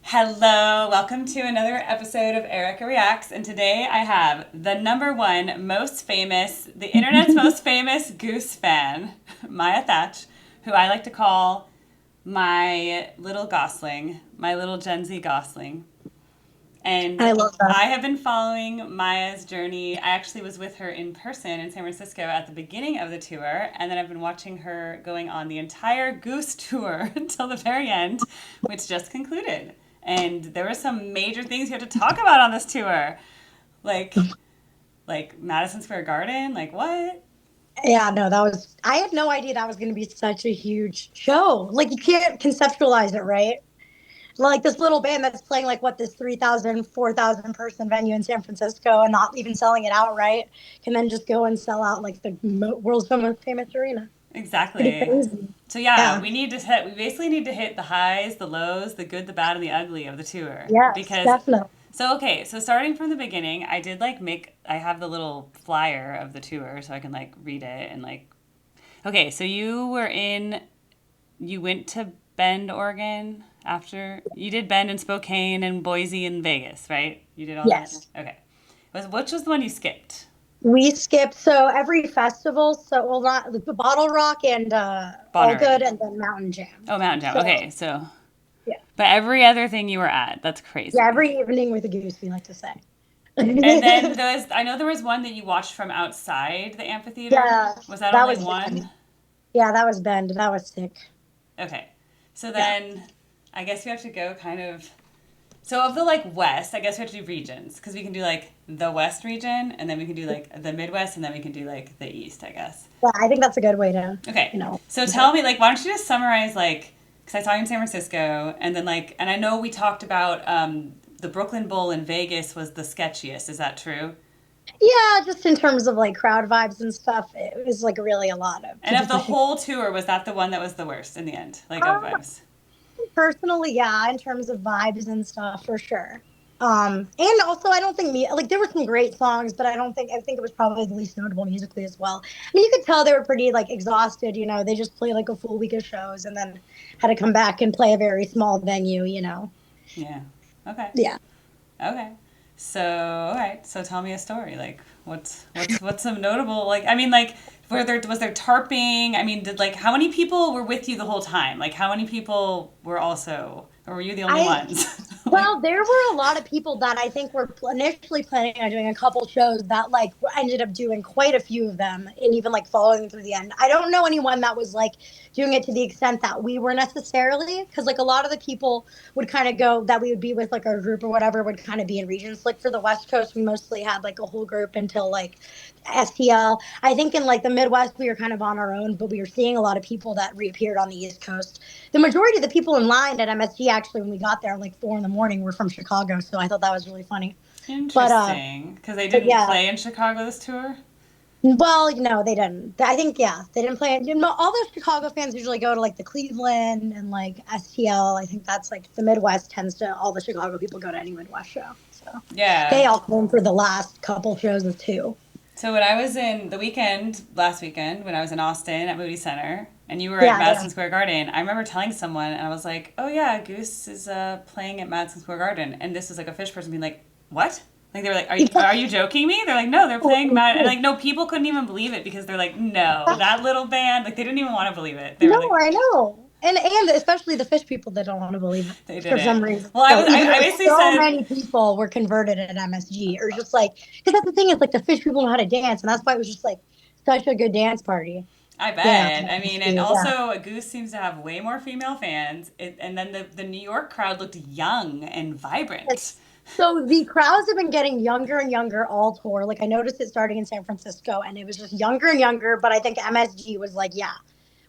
Hello, welcome to another episode of Erica Reacts, and today I have the number one the internet's most famous Goose fan, Maya Thatch, who I like to call my little Gosling, my little Gen Z Gosling. And I love that. I have been following Maya's journey. I actually was with her in person in San Francisco at the beginning of the tour, and then I've been watching her going on the entire Goose tour until the very end, which just concluded. And there were some major things you had to talk about on this tour, like like Madison Square Garden. Like what? Yeah, no, I had no idea that was going to be such a huge show. Like, you can't conceptualize it, right? Like, this little band that's playing, like, what, this 3,000, 4,000 person venue in San Francisco and not even selling it out, right? Can then just go and sell out, like, the world's most famous arena. Pretty Exactly. crazy. So yeah, Yeah. we basically need to hit the highs, the lows, the good, the bad, and the ugly of the tour. Yes, Because definitely. so starting from the beginning, I did like make I have the little flyer of the tour so I can like read it and like okay, so you went to Bend, Oregon after you did Bend and Spokane and Boise and Vegas, right? You did all that? Yes. Okay. Which was the one you skipped? We skipped so every festival, so well, not the Bottle Rock and All Bonnaroo. Good, and then Mountain Jam. Oh, Mountain Jam. So Okay, so yeah. but every other thing you were at, that's Yeah, crazy. every evening with a goose, we like to say. And then I know there was one that you watched from outside the amphitheater. Yeah, Was that that only was Bend. one? Yeah, that was Bend. That was sick. Okay. So Yeah. then I guess we have to go kind of. So of the like West, I guess we have to do regions because we can do like the West region and then we can do like the Midwest and then we can do like the East, I guess. Yeah, I think that's a good way to, Okay. you know. So do it. tell me, like, why don't you just summarize, like, because I saw you in San Francisco, and then, like, and I know we talked about the Brooklyn Bowl in Vegas was the sketchiest. Is that true? Yeah, just in terms of like crowd vibes and stuff, it was like really a lot of And of just the a shit. whole tour, was that the one that was the worst in the end? Like, of vibes? Personally, yeah, in terms of vibes and stuff, for sure. And also, I don't think me like there were some great songs, but I think it was probably the least notable musically as well. I mean, you could tell they were pretty like exhausted. They just played like a full week of shows and then had to come back and play a very small venue. Yeah. Okay. Yeah. Okay. So, all right. So tell me a story. Like, what's some notable, like, I mean, like, was there tarping? I mean, did, like, how many people were with you the whole time? Like, how many people were also, or were you the only I ones? Like, Well, there were a lot of people that I think were initially planning on doing a couple shows that like ended up doing quite a few of them and even like following through the end. I don't know anyone that was like doing it to the extent that we were necessarily, because like a lot of the people would kind of go that we would be with like our group or whatever would kind of be in regions. Like for the West Coast, we mostly had like a whole group until like STL. I think in like the Midwest, we were kind of on our own, but we were seeing a lot of people that reappeared on the East Coast. The majority of the people in line at MSG actually, when we got there, like 4 in the morning, were from Chicago. So I thought that was really funny. But interesting. Because they but didn't yeah, play in Chicago this tour? well, no, they didn't. I think yeah, they didn't play. All those Chicago fans usually go to like the Cleveland and like STL. I think that's like the Midwest tends to all the Chicago people go to any Midwest show. So they Yeah. all came for the last couple shows of two. So when I was in the weekend, last weekend, when I was in Austin at Moody Center, and you were at Yeah, Madison yeah. Square Garden, I remember telling someone, and I was like, "Oh yeah, Goose is playing at Madison Square Garden," and this was like a fish person being like, "What?" Like they were like, are you joking me?" They're like, "No, they're playing Mad," and like no, people couldn't even believe it because they're like, "No, that little band," like they didn't even want to believe it. They were No, like, I know. And especially the fish people that don't want to believe it they for some didn't. reason. Well, So even I though basically so said, many people were converted at MSG, or just like because that's the thing is like the fish people know how to dance, and that's why it was just like such a good dance party. I Yeah, bet. I mean, and yeah. also Goose seems to have way more female fans, and then the New York crowd looked young and vibrant. Yes. So the crowds have been getting younger and younger all tour. Like I noticed it starting in San Francisco, and it was just younger and younger. But I think MSG was like, yeah,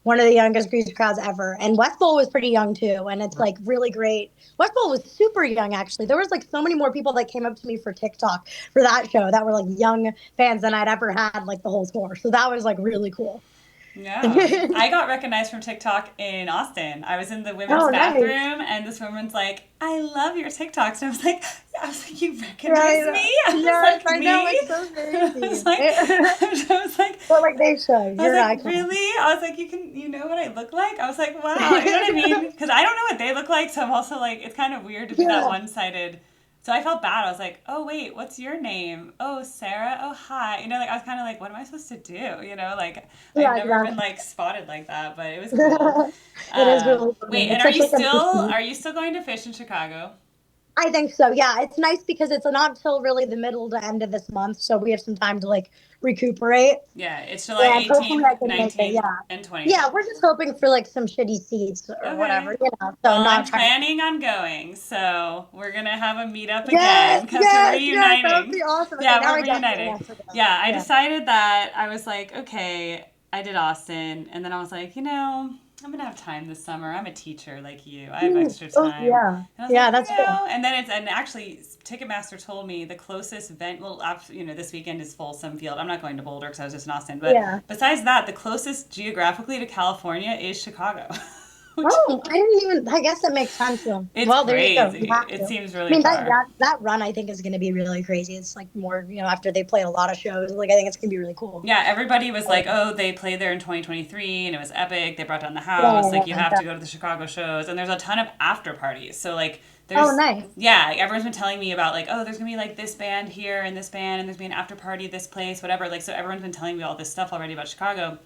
one of the youngest Grease crowds ever. And West Bowl was pretty young too, and it's like really great. West Bowl was super young actually. There was like so many more people that came up to me for TikTok for that show that were like young fans than I'd ever had like the whole tour. So that was like really cool. Yeah. I got recognized from TikTok in Austin. I was in the women's Oh, nice. bathroom and this woman's like, I love your TikToks. And I was like, you recognize Right. me? I was Yes, like, I know. me? It's so I was crazy. like, I was like, But like they should. I was You're an like, icon. really? I was like, you know what I look like? I was like, wow, you know what I mean? Because I don't know what they look like, so I'm also like, it's kind of weird to be that Yeah. one-sided. So I felt bad. I was like, oh wait, what's your name? Oh, Sarah. Oh, hi. You know, like I was kind of like, what am I supposed to do? You know, like I've Yeah, never been exactly. like spotted like that, but it was cool. It is really Wait, funny. and It's such like a are you still going to fish in Chicago? I think so. Yeah, it's nice because it's not until really the middle to end of this month, so we have some time to like recuperate. Yeah, it's July And hopefully 18th, I can make it. 19th, Yeah. and Yeah, 20th. we're just hoping for like some shitty seats or whatever, Okay. So Well, I'm not trying. planning on going, so we're gonna have a meetup again Yes, because we're yes, yes. That would reuniting. be awesome. Okay, Yeah, now we're I definitely reuniting. have to go. Yeah, I Yeah. decided that I was like, okay, I did Austin, and then I was like, I'm gonna have time this summer. I'm a teacher like you. I have extra Oh time. yeah. And I was Yeah, like, that's cool. and then and actually, Ticketmaster told me the closest event, well, this weekend is Folsom Field. I'm not going to Boulder because I was just in Austin, but Yeah. besides that, the closest geographically to California is Chicago. Which Oh, I didn't even. I guess that makes sense though. it's Well, there you go. You crazy. have It to. seems I really mean, that far. that that run I think is going to be really crazy. It's like more, after they played a lot of shows. Like I think it's going to be really cool. Yeah, everybody was like, "Oh, they played there in 2023 and it was epic. They brought down the house. Yeah, Like you have yeah. to go to the Chicago shows." And there's a ton of after parties. So like Oh, there's nice. yeah, like, everyone's been telling me about like, "Oh, there's going to be like this band here and this band and there's going to be an after party this place, whatever." Like so everyone's been telling me all this stuff already about Chicago.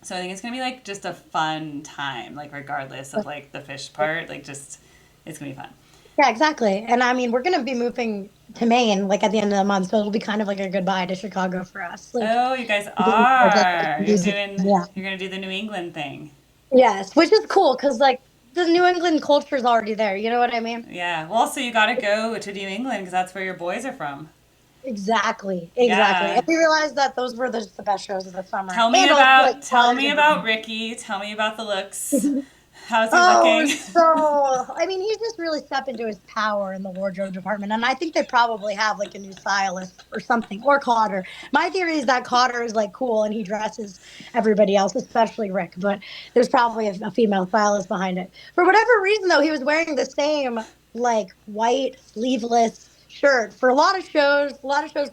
So I think it's going to be like just a fun time, like regardless of like the fish part, like just it's going to be fun. Yeah, exactly. And I mean, we're going to be moving to Maine like at the end of the month, so it'll be kind of like a goodbye to Chicago for us. Like, Oh, you guys like, are. yeah. You're going to do the New England thing. Yes, which is cool because like the New England culture is already there. You know what I mean? Yeah. Well, also you got to go to New England because that's where your boys are from. Exactly, exactly. Yeah. And we realized that those were the best shows of the summer, Tell me and also like tell harder me to about do. Ricky. Tell me about the looks. How's he Oh, looking? so I mean, he's just really stepped into his power in the wardrobe department, and I think they probably have like a new stylist or something, or Cotter. My theory is that Cotter is like cool and he dresses everybody else, especially Rick. But there's probably a female stylist behind it. For whatever reason, though, he was wearing the same like white sleeveless shirt for a lot of shows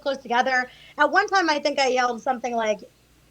close together. At one time, I think I yelled something like,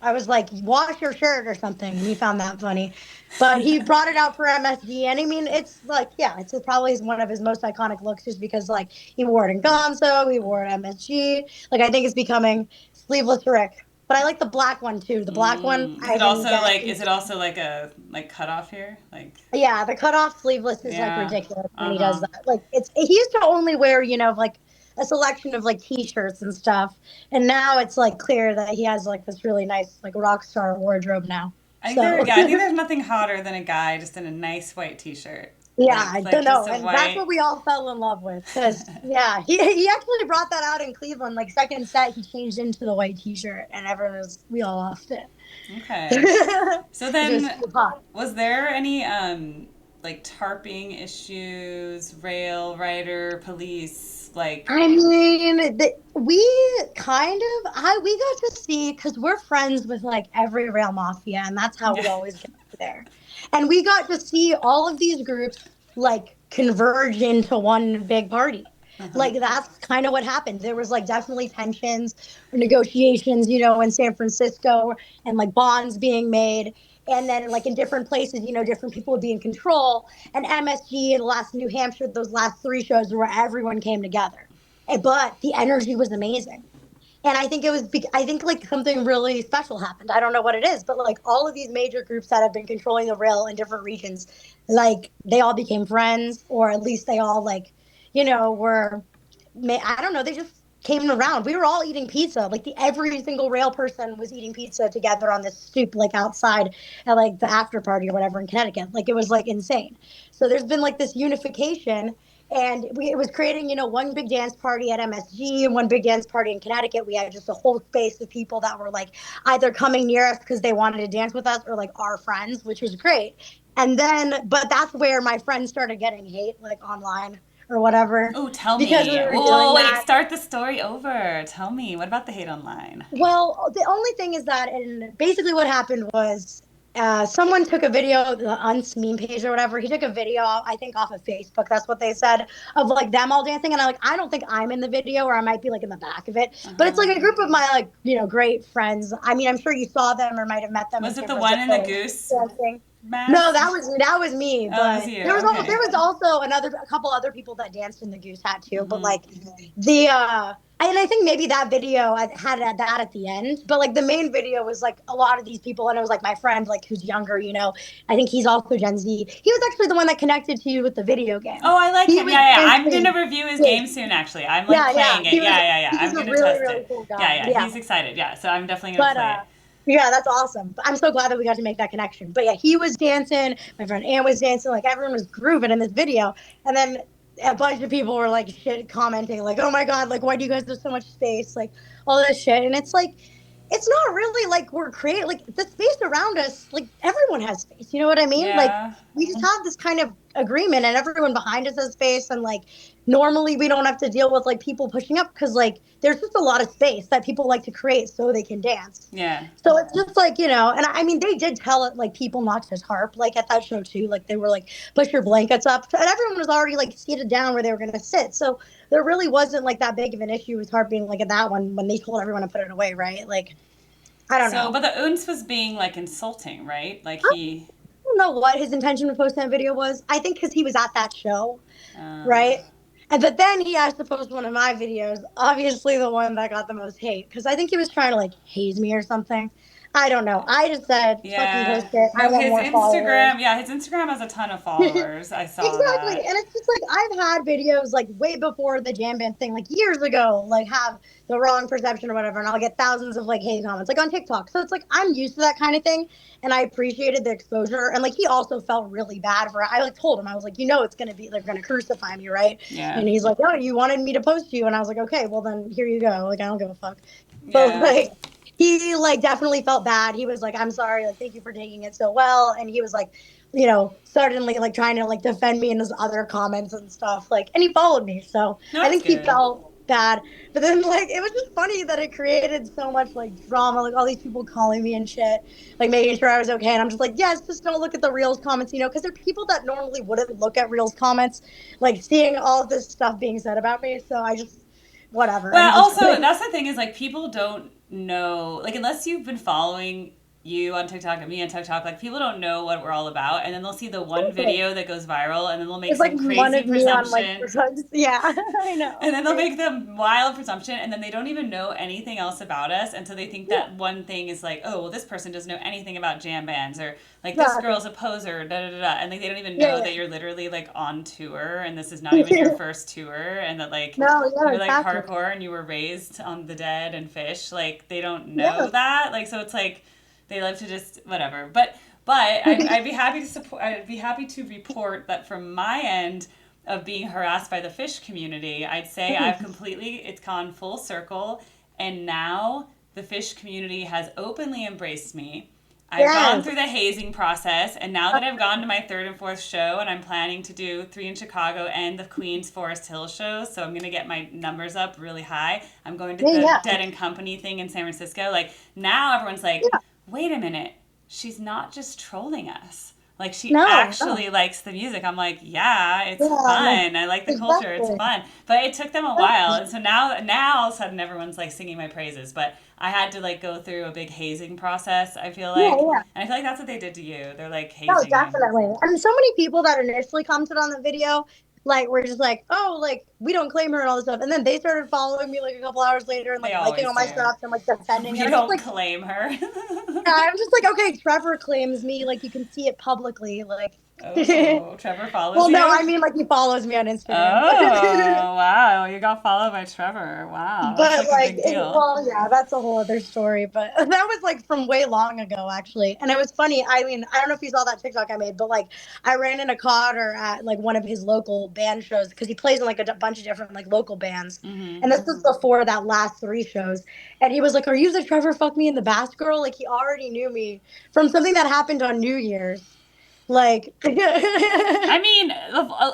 I was like, wash your shirt or something. And he found that funny. But he brought it out for MSG. And I mean, it's like, yeah, it's probably one of his most iconic looks just because, like, he wore it in Gonzo, he wore it at MSG. Like, I think it's becoming sleeveless Rick. But I like the black one too. The black one, Mm. I didn't get. Is it also like a like cutoff here? Like Yeah, the cutoff sleeveless is like yeah. ridiculous when he does Uh-huh. that. Like, he used to only wear, like a selection of like t-shirts and stuff. And now it's like clear that he has like this really nice like rock star wardrobe now. So I think there's nothing hotter than a guy just in a nice white t-shirt. yeah, I don't Like just know. a And that's white what we all fell in love with. Because, yeah, he actually brought that out in Cleveland. Like, second set, he changed into the white t shirt, and we all lost it. Okay. So It was then too hot. was there any like tarping issues, rail rider, police, like I mean, we kind of, we got to see, because we're friends with like every rail mafia, and that's how we yeah. always get there. And we got to see all of these groups like converge into one big party. Uh-huh. Like that's kind of what happened. There was like definitely tensions or negotiations, in San Francisco, and like bonds being made. And then like in different places, different people would be in control. And MSG in last New Hampshire, those last three shows were where everyone came together. But the energy was amazing. And I think I think like something really special happened. I don't know what it is, but like all of these major groups that have been controlling the rail in different regions, like they all became friends, or at least they all like, were, I don't know, they just came around. We were all eating pizza. Like every single rail person was eating pizza together on this stoop, like outside at like the after party or whatever in Connecticut. Like it was like insane. So there's been like this unification, and it was creating, one big dance party at MSG and one big dance party in Connecticut. We had just a whole space of people that were like either coming near us because they wanted to dance with us, or like our friends, which was great. And then, but that's where my friends started getting hate, like online or whatever, Oh, tell because me. we were Whoa, doing wait, that. start the story over. Tell me. What about the hate online? Well, the only thing is that, and basically what happened was someone took a video, the Unce meme page or whatever. He took a video, I think, off of Facebook. That's what they said, of like them all dancing. And I don't think I'm in the video, or I might be like in the back of it. But it's Uh-huh. like a group of my like great friends. I mean, I'm sure you saw them or might have met them in Was it San the one in the Francisco goose dancing. No, mask? that was me. Oh, it was But you. there Okay. was also a couple other people that danced in the goose hat too. But Hmm. like the and I think maybe that video I had that at the end. But like the main video was like a lot of these people, and it was like my friend like who's younger. I think he's also Gen Z. He was actually the one that connected to you with the video game. Oh, I like He him. was Yeah, yeah. I'm gonna dancing. review his Yeah, game soon. Actually, I'm like yeah. playing it. Yeah, yeah, yeah. He was I'm a gonna really test really it. cool Yeah, guy. yeah. Yeah. He's excited. Yeah, so I'm definitely gonna But play it. yeah, that's awesome. I'm so glad that we got to make that connection. But yeah, he was dancing. My friend Ann was dancing. Like everyone was grooving in this video. And then a bunch of people were like shit commenting, like, "Oh my god, like why do you guys have so much space?" Like all this shit. And it's like it's not really like we're creating like the space around us. Like everyone has space. You know what I mean? Like Yeah. we just have this kind of agreement, and everyone behind us has space, and like normally we don't have to deal with like people pushing up because like there's just a lot of space that people like to create so they can dance. Yeah. So it's just like, and I mean, they did tell it like people not to harp, like at that show too. Like they were like, push your blankets up. And everyone was already like seated down where they were going to sit. So there really wasn't like that big of an issue with harping like at that one when they told everyone to put it away, right? Like, I don't So, know. but the Uns was being like insulting, right? Like I he. don't know what his intention with posting that video was. I think because he was at that show, Uh, right? And but then he asked to post one of my videos, obviously the one that got the most hate, because I think he was trying to like haze me or something. I don't know. I just said, fucking yeah. post it. I No, want his more followers. Instagram. Yeah, his Instagram has a ton of Exactly. followers. I saw And that. it's just like I've had videos like way before the jam band thing, like years ago, like have the wrong perception or whatever, and I'll get thousands of like hate comments, like on TikTok. So it's like I'm used to that kind of thing, and I appreciated the exposure. And like he also felt really bad for it. I like told him, I was like, it's gonna be they're gonna crucify me, right? Yeah. And he's like, oh, you wanted me to post you, and I was like, okay, well then here you go. Like I don't give a fuck. But Yeah. like he like definitely felt bad. He was like, I'm sorry, like thank you for taking it so well. And he was like, suddenly like trying to like defend me in his other comments and stuff. Like, and he followed me, so No, I that's think he good. felt bad. But then like it was just funny that it created so much like drama, like all these people calling me and shit, like making sure I was okay. And I'm just like, yes, just don't look at the reels comments, because there are people that normally wouldn't look at reels comments, like seeing all of this stuff being said about me. So I just whatever. I'm Well, just also that's the thing is like people don't know like unless you've been following you on TikTok and me on TikTok, like people don't know what we're all about, and then they'll see the one video that goes viral, and then they'll make it's like some crazy wanted me on like presumption. drugs. Yeah, I know. And then they'll make the wild presumption, and then they don't even know anything else about us, and so they think Yeah, that one thing is like, oh, well, this person doesn't know anything about jam bands, or like this exactly. girl's a poser, da da da da, and like they don't even know Yeah, that you're literally like on tour, and this is not even your yeah. first tour, and that like No, yeah, you're like exactly. hardcore and you were raised on the dead and fish, like they don't know Yeah. that, like so it's like they love to just whatever, but I'd be happy to support. I'd be happy to report that from my end of being harassed by the fish community, I'd say I've completely, it's gone full circle. And now the fish community has openly embraced me. I've gone Yes. through the hazing process. And now that I've gone to my third and fourth show, and I'm planning to do 3 in Chicago and the Queens Forest Hill shows, so I'm going to get my numbers up really high. I'm going to Yeah, the yeah, Dead and Company thing in San Francisco. Like, now everyone's like, yeah. wait a minute, she's not just trolling us. Like she No, no. actually likes the music. I'm like, yeah, it's Yeah, fun. I like the culture. It's exactly. fun. But it took them a while. Exactly. And so now all of a sudden everyone's like singing my praises. But I had to like go through a big hazing process, I feel Yeah, like. yeah. And I feel like that's what they did to you. They're like No, hazing you. definitely. And so many people that initially commented on the video, like, were just like, oh, like, we don't claim her and all this stuff. And then they started following me like a couple hours later and They like liking always all my do. stuff and like defending it. We I'm just don't like, claim her. yeah, I'm just like, okay, Trevor claims me. Like, you can see it publicly. Like, Oh, Trevor follows well, no, you? I mean, like, he follows me on Instagram. Oh, wow. You got followed by Trevor. Wow. That's But like a like, big deal. well, yeah, that's a whole other story. But that was like from way long ago, actually. And it was funny. I mean, I don't know if you saw that TikTok I made, but like, I ran into Cotter at like one of his local band shows because he plays in like a bunch of different like local bands. Mm-hmm. And this was before that last three shows. And he was like, "Are you the Trevor Fuck Me in the Bass Girl?" Like he already knew me from something that happened on New Year's. Like, I mean,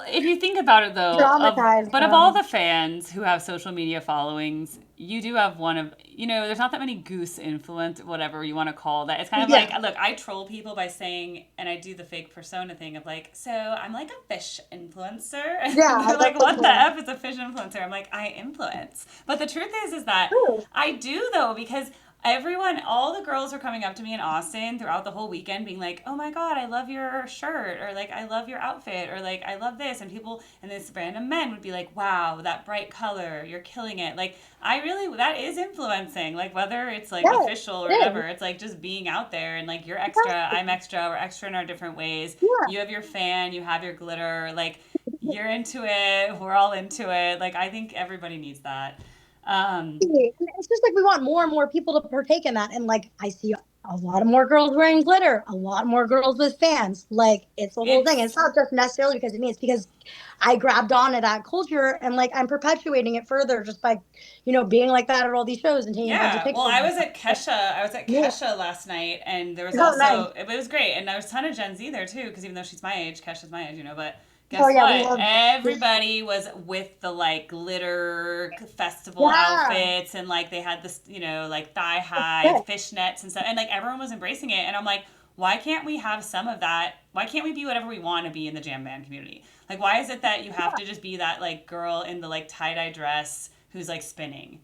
if you think about it though, dramatize of all them. the fans who have social media followings, you do have one of, there's not that many Goose Influence, whatever you want to call that. It's kind of like, Yeah. look, I troll people by saying, and I do the fake persona thing of like, so I'm like a fish influencer. And Yeah, they're like, that's the what the point. F is a fish influencer? I'm like, I influence. But the truth is that True. I do though, because everyone, all the girls were coming up to me in Austin throughout the whole weekend being like, oh my God, I love your shirt, or like, I love your outfit, or like, I love this. And people, and this random men would be like, wow, that bright color, you're killing it. Like, I really, that is influencing, like, whether it's like Yeah, official or it whatever, is. it's like just being out there and like, you're extra, Exactly. I'm extra, we're extra in our different ways. Yeah. You have your fan, you have your glitter, like, you're into it, we're all into it. Like, I think everybody needs that. Um, And it's just like we want more and more people to partake in that. And like I see a lot of more girls wearing glitter, a lot more girls with fans. Like it's the whole thing. It's it's not just necessarily because of me, it's because I grabbed on to that culture and like I'm perpetuating it further just by, being like that at all these shows and taking a bunch of Yeah, well, pictures I and was stuff. at Kesha. I was at Yeah. Kesha last night, and there was Oh, nice. also it was great, and there was a ton of Gen Z there too, because even though she's my age, Kesha's my age, But Oh, guess yeah. We what? love this. Everybody was with the like glitter festival Yeah. outfits, and like they had this, like thigh high Good. fishnets and stuff, and like everyone was embracing it, and I'm like, why can't we have some of that? Why can't we be whatever we want to be in the jam band community? Like, why is it that you have to just be that like girl in the like tie dye dress who's like spinning?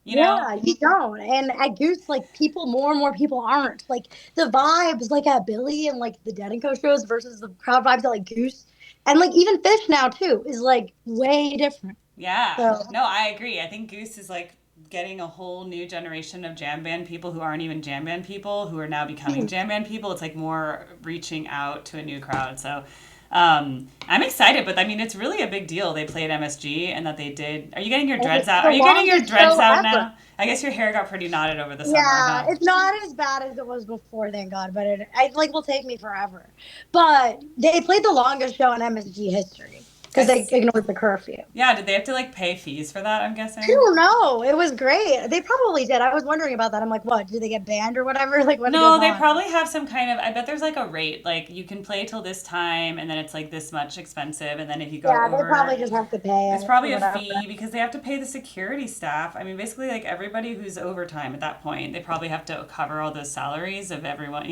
You know? Yeah, you don't. And at Goose, like people, more and more people aren't. Like the vibes, like at Billy and like the Dead and Co shows versus the crowd vibes at like Goose, and like even Fish now too is like way different. Yeah. So No, I agree. I think Goose is like getting a whole new generation of jam band people who aren't even jam band people who are now becoming jam band people. It's like more reaching out to a new crowd. So I'm excited, but I mean, it's really a big deal. They played MSG and that they did. Are you getting your and dreads it's out? the Are you getting your longest dreads show out ever. now? I guess your hair got pretty knotted over the summer, Yeah, huh? it's not as bad as it was before, thank God. But it like will take me forever. But they played the longest show in MSG history because they That's, ignored the curfew. yeah, did they have to like pay fees for that, I'm I guessing? don't know. It was great. They probably did. I was wondering about that. I'm like, what? Did they get banned or whatever? Like, what goes No, they on? probably have some kind of. I bet there's like a rate. Like you can play till this time, and then it's like this much expensive, and then if you go Yeah, they probably over, just have to pay it's it or probably a whatever. fee because they have to pay the security staff. I mean, basically, like everybody who's overtime at that point, they probably have to cover all those salaries of everyone.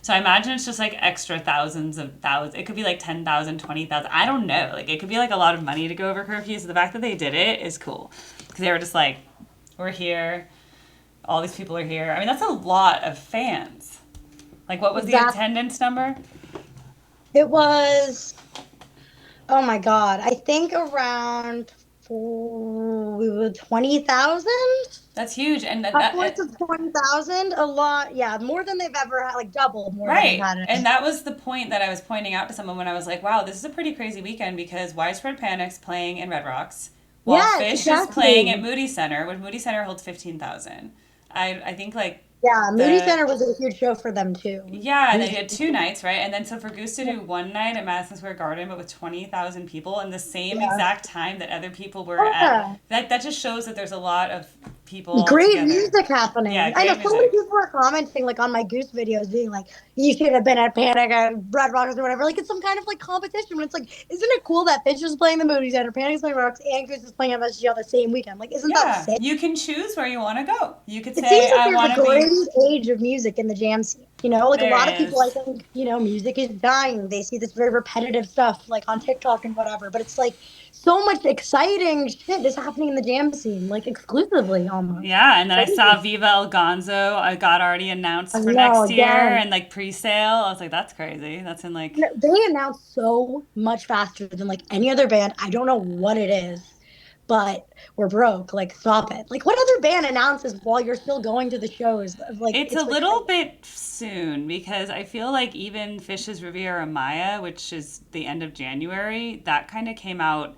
So I imagine it's just like extra thousands of thousands. It could be like 10,000, 20,000. I don't know. Like it could be like a lot of money to go over curfew. So the fact that they did it is cool because they were just like, we're here. All these people are here. I mean, that's a lot of fans. Like, what was the Exactly. attendance number? It was, oh my God, I think around 20,000, That's huge, and upwards of 20,000. A lot. Yeah, more than they've ever had, like double more than they've right. had And it. that was the point that I was pointing out to someone when I was like, "Wow, this is a pretty crazy weekend because Widespread Panic's playing in Red Rocks, while Yes, Fish is playing at exactly. Moody Center, which Moody Center holds 15,000. I think like Yeah, Moody the Center was a huge show for them too. Yeah, and they Huge. had two nights, right? And then so for Goose to do one night at Madison Square Garden, but with 20,000 people, and the same Yeah. exact time that other people were at, Yeah. that just shows that there's a lot of people Great together. music Yeah, happening. I know great so many music. people were commenting like on my Goose videos, being like, "You should have been at Panic and Red Rocks or whatever." Like it's some kind of like competition. When it's like, isn't it cool that Finch is playing the Moody Center, Panic is playing Rocks, and Goose is playing MSG on the same weekend? Like, isn't that Yeah, sick? you can choose where you want to go. You could It seems say, like I there's a want to be, great age of music in the jam scene. Like a there lot of people, I is. think, music is dying. They see this very repetitive stuff like on TikTok and whatever. But it's like so much exciting shit is happening in the jam scene, like exclusively almost. Yeah, and then I saw Crazy. Viva El Gonzo. I got already I announced for know, next year again. and like pre-sale. I was like, that's crazy. That's in like, No, they announce so much faster than like any other band. I don't know what it is, but we're broke. Like, stop it. Like, what other band announces while you're still going to the shows? Like, it's a it's little exciting. bit soon because I feel like even Fish's Riviera Maya, which is the end of January, that kind of came out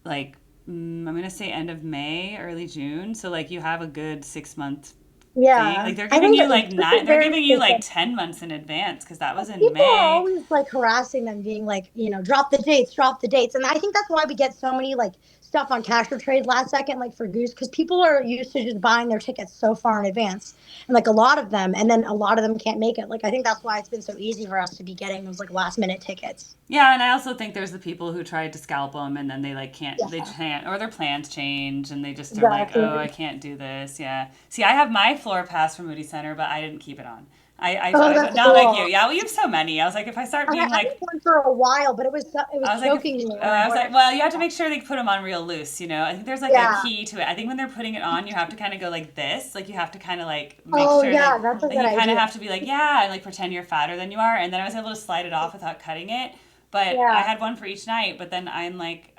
like I'm gonna say end of May, early June. So like you have a good 6 month See, Yeah. like they're I giving think you that like this nine, is they're very giving you like specific. 10 months in advance because that was in People are May. always like harassing them, being like, drop the dates, drop the dates. And I think that's why we get so many like stuff on cash or trade last second, like for Goose, because people are used to just buying their tickets so far in advance. And like a lot of them, and then a lot of them can't make it. Like I think that's why it's been so easy for us to be getting those like last minute tickets. Yeah, and I also think there's the people who tried to scalp them and then they like they Yeah, can't, or their plans change and they just are like, oh, I exactly. can't do this. Yeah. See, I have my floor pass from Moody Center, but I didn't keep it on. Oh, I that's not like you. cool. Yeah, well, you have so many. I was like, if I start I being had like, one for a while, but it was I was like, if, choking me when I I was went. like, well, you have to make sure they put them on real loose. You know, I think there's like a Yeah. key to it. I think when they're putting it on, you have to kind of go like this. Like you have to kind of like make Oh, sure yeah, that's a like good you kind of idea. have to be like, yeah, and like pretend you're fatter than you are. And then I was able to slide it off without cutting it. But I Yeah. had one for each night. But then I'm like,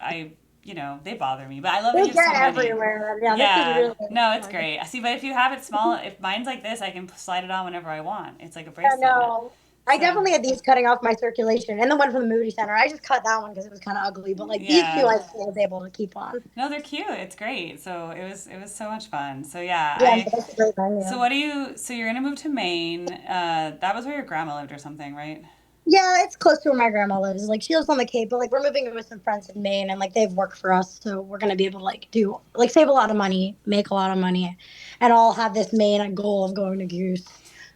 you know, they bother me. But I love that They you have get so many. everywhere. Yeah, this is Yeah, really no, it's fun. great. See, but if you have it small, if mine's like this, I can slide it on whenever I want. It's like a Yeah, bracelet. no. I So, definitely had these cutting off my circulation, and the one from the Moody Center. I just cut that one because it was kind of ugly, but like these two, yeah. I still was able to keep on. No, they're cute. It's great. So it was so much fun. So yeah, Yeah, that's a great so venue. what do you so you're gonna move to Maine. That was where your grandma lived or something, right? Yeah, it's close to where my grandma lives. Like she lives on the Cape, but like we're moving in with some friends in Maine, and like they've worked for us, so we're gonna be able to like do like save a lot of money, make a lot of money, and all have this main goal of going to Goose.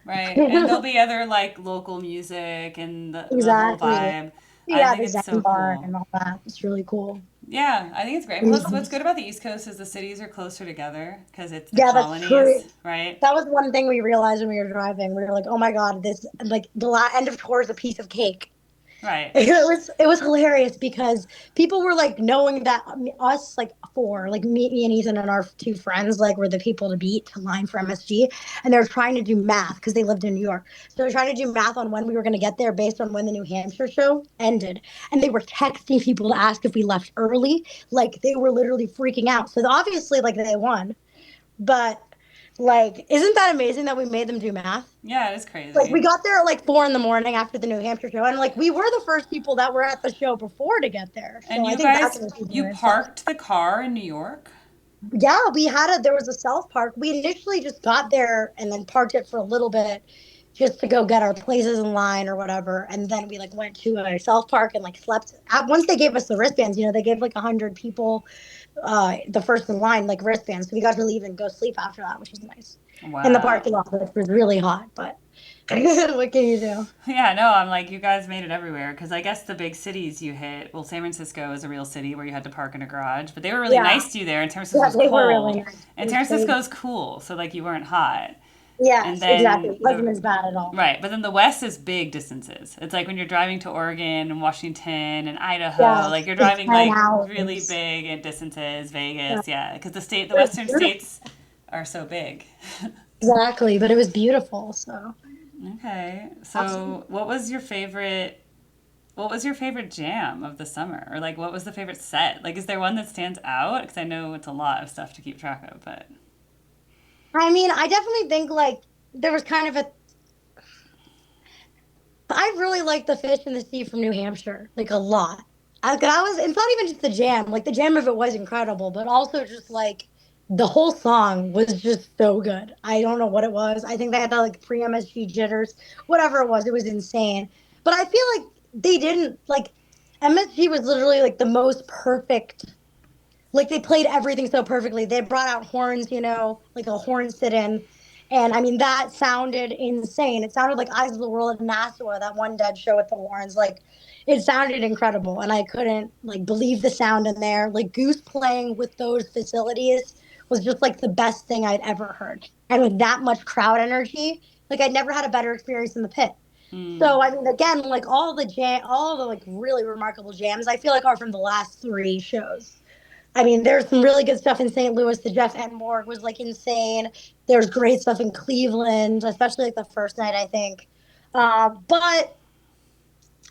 Right. And there'll be other like local music and the whole Exactly. vibe. I Yeah, think the it's so Zen bar cool. and all that. It's really cool. Yeah, I think it's great. Plus, what's good about the East Coast is the cities are closer together because it's the Yeah, that's colonies, true. right? That was one thing we realized when we were driving. We were like, "Oh my god, this like the end of tour is a piece of cake." Right. It was hilarious because people were like knowing that us like four like me and Ethan and our two friends like were the people to beat to line for MSG, and they were trying to do math because they lived in New York. So they were trying to do math on when we were going to get there based on when the New Hampshire show ended, and they were texting people to ask if we left early. Like they were literally freaking out. So obviously like they won, but like isn't that amazing that we made them do math? Yeah, it is Like we crazy. got there at like 4 in the morning after the New Hampshire show, and like we were the first people that were at the show before to get there. And So I you think that's guys, an achievement you in itself. parked the car in New York? Yeah, there was a self park. We initially just got there and then parked it for a little bit just to go get our places in line or whatever. And then we like went to a self park and like slept. Once they gave us the wristbands, they gave like 100 people the first in line like wristbands. So we got to leave and go sleep after that, which was nice. In the Wow. parking lot, which was really hot, but what can you do? Yeah, no, I'm like, you guys made it everywhere because I guess the big cities you hit, well, San Francisco is a real city where you had to park in a garage, but they were really Yeah. nice to you there, and San Yeah, Francisco's they were really cold. nice. It And was San crazy. Francisco's cool, so like you weren't hot. And Yes, exactly. then It wasn't as bad at all. right, but then the West is big distances. It's like when you're driving to Oregon and Washington and Idaho, like Yes, you're it's driving 10 like really hours. big at distances, Yeah. Vegas, yeah, because the It was Western beautiful. states are so big. Exactly, but it was beautiful. So Okay. awesome. So, what was your favorite jam of the summer? Or like what was the favorite set? Like is there one that stands out? Cuz I know it's a lot of stuff to keep track of, but I mean, I definitely think like there was kind of a. I really like the fish in the sea from New Hampshire, like a lot. I was. It's not even just the jam. Like the jam of it was incredible, but also just like the whole song was just so good. I don't know what it was. I think they had that like pre MSG jitters, whatever it was. It was insane. But I feel like they didn't like MSG was literally like the most perfect. Like they played everything so perfectly. They brought out horns, like a horn sit in. And I mean, that sounded insane. It sounded like Eyes of the World at Nassau, that one dead show with the horns. Like, it sounded incredible. And I couldn't, like, believe the sound in there. Like, Goose playing with those facilities was just, like, the best thing I'd ever heard. And with that much crowd energy, like, I'd never had a better experience in the pit. mm, So, I mean, again, like, all the, like, really remarkable jams, I feel like are from the last three shows. I mean, there's some really good stuff in St. Louis. The Jeff Enborg was like insane. There's great stuff in Cleveland, especially like the first night, I think. But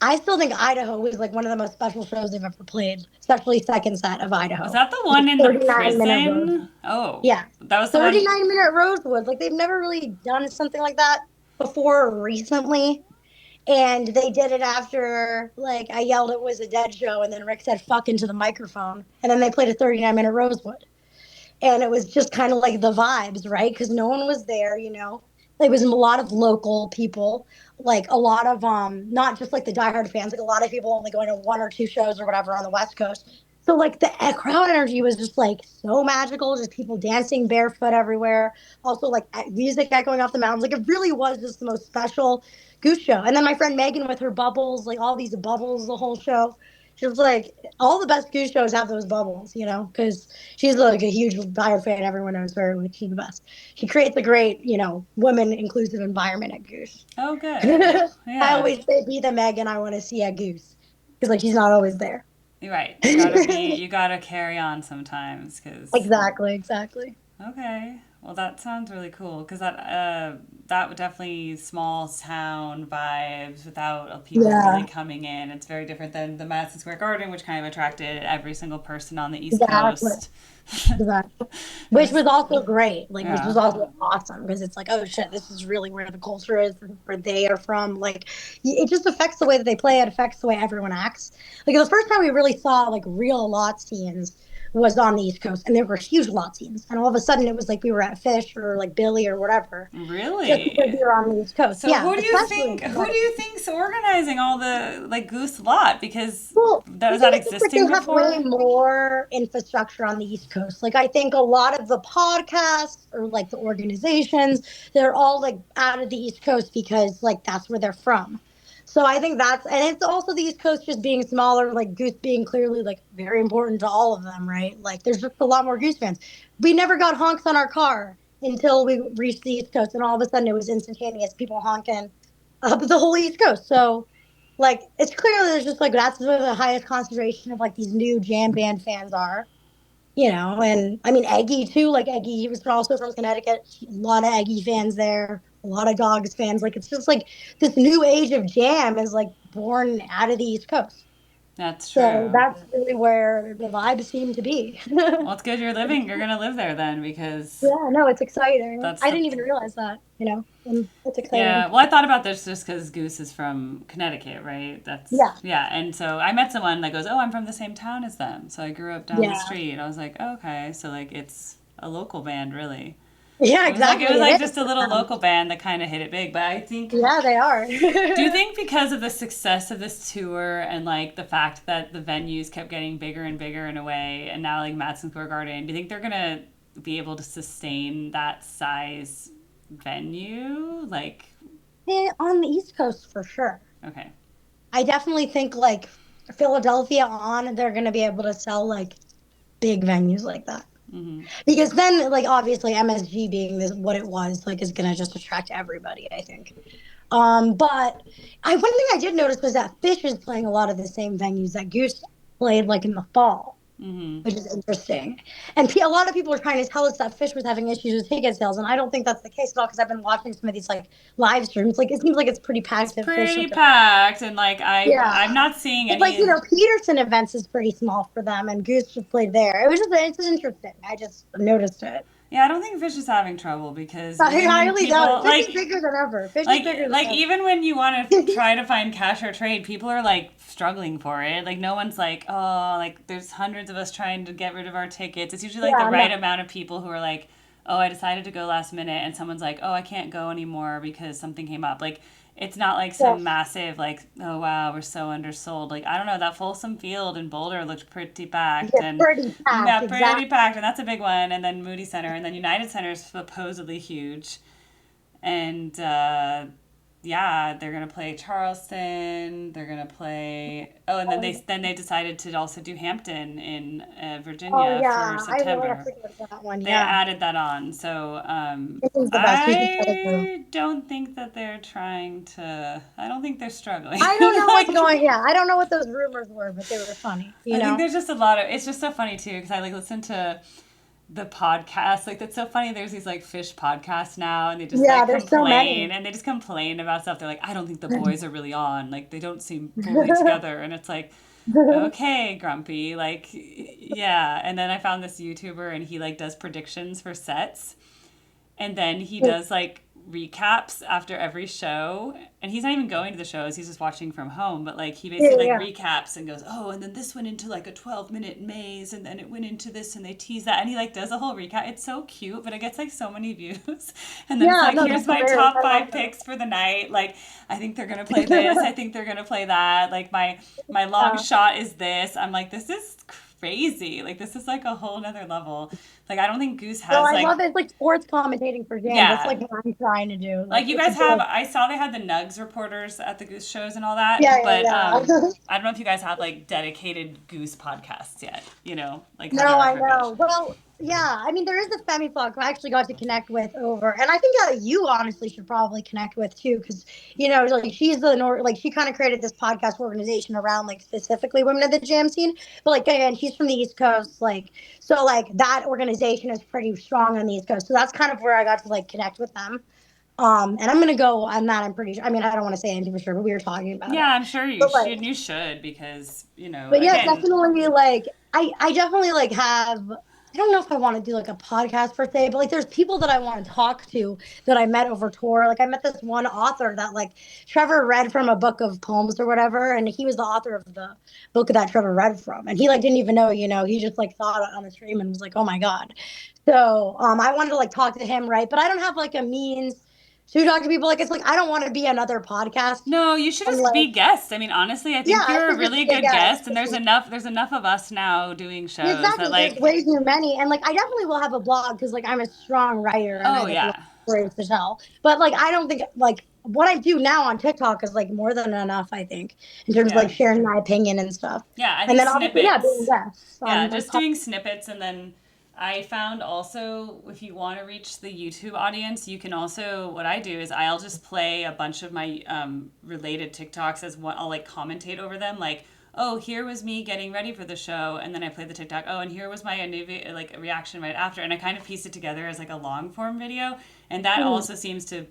I still think Idaho was like one of the most special shows they've ever played, especially second set of was Idaho. that the Like one in the 39-minute prison? Rosewood. Oh, Yeah. that was the one. 39-minute Rosewood. Like they've never really done something like that before recently. And they did it after, like, I yelled it was a dead show, and then Rick said fuck into the microphone. And then they played a 39-minute Rosewood. and it was just kind of like the vibes, right? Because no one was there, you know. It was a lot of local people, like a lot of not just like the diehard fans, like a lot of people only going to one or two shows or whatever on the West Coast. So like the crowd energy was just like so magical, just people dancing barefoot everywhere. Also like music echoing off the mountains. Like it really was just the most special Goose show. And then my friend Megan with her bubbles, like all these bubbles the whole show. She was like, all the best Goose shows have those bubbles, you know, because she's like a huge Fire fan. Everyone knows her. Like she's the best. She creates a great, you know, women inclusive environment at Goose. Oh, good. I Yeah. always say, be the Megan I want to see at Goose, because like she's not always there. You're right. You gotta carry on sometimes, because Exactly, exactly. okay. Well, that sounds really cool because that would definitely small town vibes without people really Yeah, coming in. It's very different than the Madison Square Garden, which kind of attracted every single person on the East exactly, Coast. exactly. It Which was was also great, like which yeah. was also awesome because it's like, oh shit, this is really where the culture is, where they are from. Like, it just affects the way that they play. It affects the way everyone acts. Like the first time we really saw like real lot scenes was on the East Coast, and there were huge lot scenes, and all of a sudden it was like we were at Fish or like Billy or whatever, just because Really? we were on the East Coast. So Yeah, who do you especially in think who do Connecticut. you think's organizing all the like Goose lot? Because Well, that I was that think it's just like existing they have way before? more infrastructure on the East Coast. Like I think a lot of the podcasts or like the organizations, they're all like out of the East Coast because like that's where they're from. So I think that's, and it's also the East Coast just being smaller, like Goose being clearly like very important to all of them, right? Like there's just a lot more Goose fans. We never got honks on our car until we reached the East Coast, and all of a sudden it was instantaneous, people honking up the whole East Coast. So like it's clear there's just like that's where the highest concentration of like these new jam band fans are, you know. And I mean Eggy too, like Eggy, he was also from Connecticut, a lot of Eggy fans there, a lot of Dogs fans. Like it's just like this new age of jam is like born out of the East Coast. That's So true. that's really where the vibes seem to be. Well, it's good you're living. You're gonna live there then because Yeah, no, it's exciting. that's I the didn't even realize that, you know, and it's exciting. yeah. Well, I thought about this just because Goose is from Connecticut, right? That's Yeah, yeah. And so I met someone that goes, "Oh, I'm from the same town as them." So I grew up down the yeah, street. I was like, oh, "Okay, so like it's a local band, really." yeah, It exactly. was It like is. just a little local band that kind of hit it big. But I think Yeah, they are. do you think because of the success of this tour and like the fact that the venues kept getting bigger and bigger in a way, and now like Madison Square Garden, do you think they're gonna be able to sustain that size venue? Like, On the East Coast for sure. okay, I definitely think like Philadelphia on, they're going to be able to sell like big venues like that. hmm Because then, like, obviously, MSG being this what it was, like, is gonna just attract everybody, I think. But one thing I did notice was that Fish is playing a lot of the same venues that Goose played, like in the fall, hmm which is interesting. And a lot of people are trying to tell us that Fish was having issues with ticket sales, and I don't think that's the case at all. Because I've been watching some of these like live streams. Like, it seems like it's pretty it's packed at Fish. pretty Like, packed, and like I'm yeah. not seeing But like any. Peterson events is pretty small for them, and Goose just played there. It's just interesting. I just noticed it. Yeah, I don't think Fish is having trouble because I even when highly doubt it. people Fish is bigger than ever. Fish is bigger than even when you want to try to find cash or trade, people are like struggling for it. Like no one's like, oh, like there's hundreds of us trying to get rid of our tickets. It's usually like the Yeah, right no. amount of people who are like, oh, I decided to go last minute, and someone's like, oh, I can't go anymore because something came up. Like it's not like some Yes. massive like, oh wow, we're so undersold. Like I don't know, that Folsom Field in Boulder looked pretty packed Yeah, and pretty yeah, packed. pretty Exactly. packed, and that's a big one. And then Moody Center, and then United Center is supposedly huge. And yeah, they're gonna play Charleston. They're gonna play. Oh, and then they decided to also do Hampton in Oh Virginia for yeah, I will have September. to go to that one. They Yeah, added that on. So this is the best. You should totally go. I don't think that they're trying to. I don't think they're struggling. I don't know what's Like going. Yeah, I don't know what those rumors were, but they were funny. You I think know. there's just a lot of. It's just so funny too because I like listen to the podcast. Like that's so funny. There's these like Fish podcasts now, and they just Yeah, like there's so complain, many. and they just complain about stuff. They're like, I don't think the boys are really on. Like they don't seem fully together, and it's like, okay, Grumpy. Like, yeah. And then I found this YouTuber, and he like does predictions for sets, and then he does like recaps after every show, and he's not even going to the shows, he's just watching from home, but like he basically like recaps and goes, oh, and then this went into like a 12-minute maze, and then it went into this, and they tease that, and he like does a whole recap. It's so cute, but it gets like so many views. And then it's like, here's my top 5 picks for the night, like I think they're gonna play this, I think they're gonna play that, like my long shot is this. I'm like, this is crazy, like this is like a whole nother level. Like, I don't think Goose has, I love it. It's like sports commentating for Jan. That's like what I'm trying to do. Like you guys have, I saw they had the Nugs reporters at the Goose shows and all that. But I don't know if you guys have like dedicated Goose podcasts yet, you know? Like, no, I know. Well, yeah, I mean, there is the Femi Flock who I actually got to connect with over, and I think you honestly should probably connect with too, because like she's she kind of created this podcast organization around like specifically women of the jam scene, but like again, she's from the East Coast, like so like that organization is pretty strong on the East Coast, so that's kind of where I got to like connect with them. And I'm gonna go on that. I'm pretty sure. I mean, I don't want to say anything for sure, but we were talking about it. Yeah, I'm sure you should. You should, because But yeah, definitely. Like, I definitely like have. I don't know if I want to do like a podcast per se, but like there's people that I want to talk to that I met over tour. Like I met this one author that like Trevor read from a book of poems or whatever, and he was the author of the book that Trevor read from, and he like didn't even know, he just like saw it on the stream and was like, oh my god. So I wanted to like talk to him, right? But I don't have like a means to talk to people. Like it's like I don't want to be another podcast. No, you should just be guests. I mean, honestly, I think you're a really good guest, and there's enough of us now doing shows. Exactly, that, like, there's way too many, and like I definitely will have a blog because like I'm a strong writer. And I have stories to tell. But like I don't think like what I do now on TikTok is like more than enough. I think in terms of like sharing my opinion and stuff. Yeah, I think and then snippets. Being guests. Just doing snippets, and then I found also, if you want to reach the YouTube audience, you can also, what I do is I'll just play a bunch of my related TikToks as what I'll like commentate over them. Like, oh, here was me getting ready for the show, and then I play the TikTok. Oh, and here was my like reaction right after, and I kind of piece it together as like a long form video, and that also seems to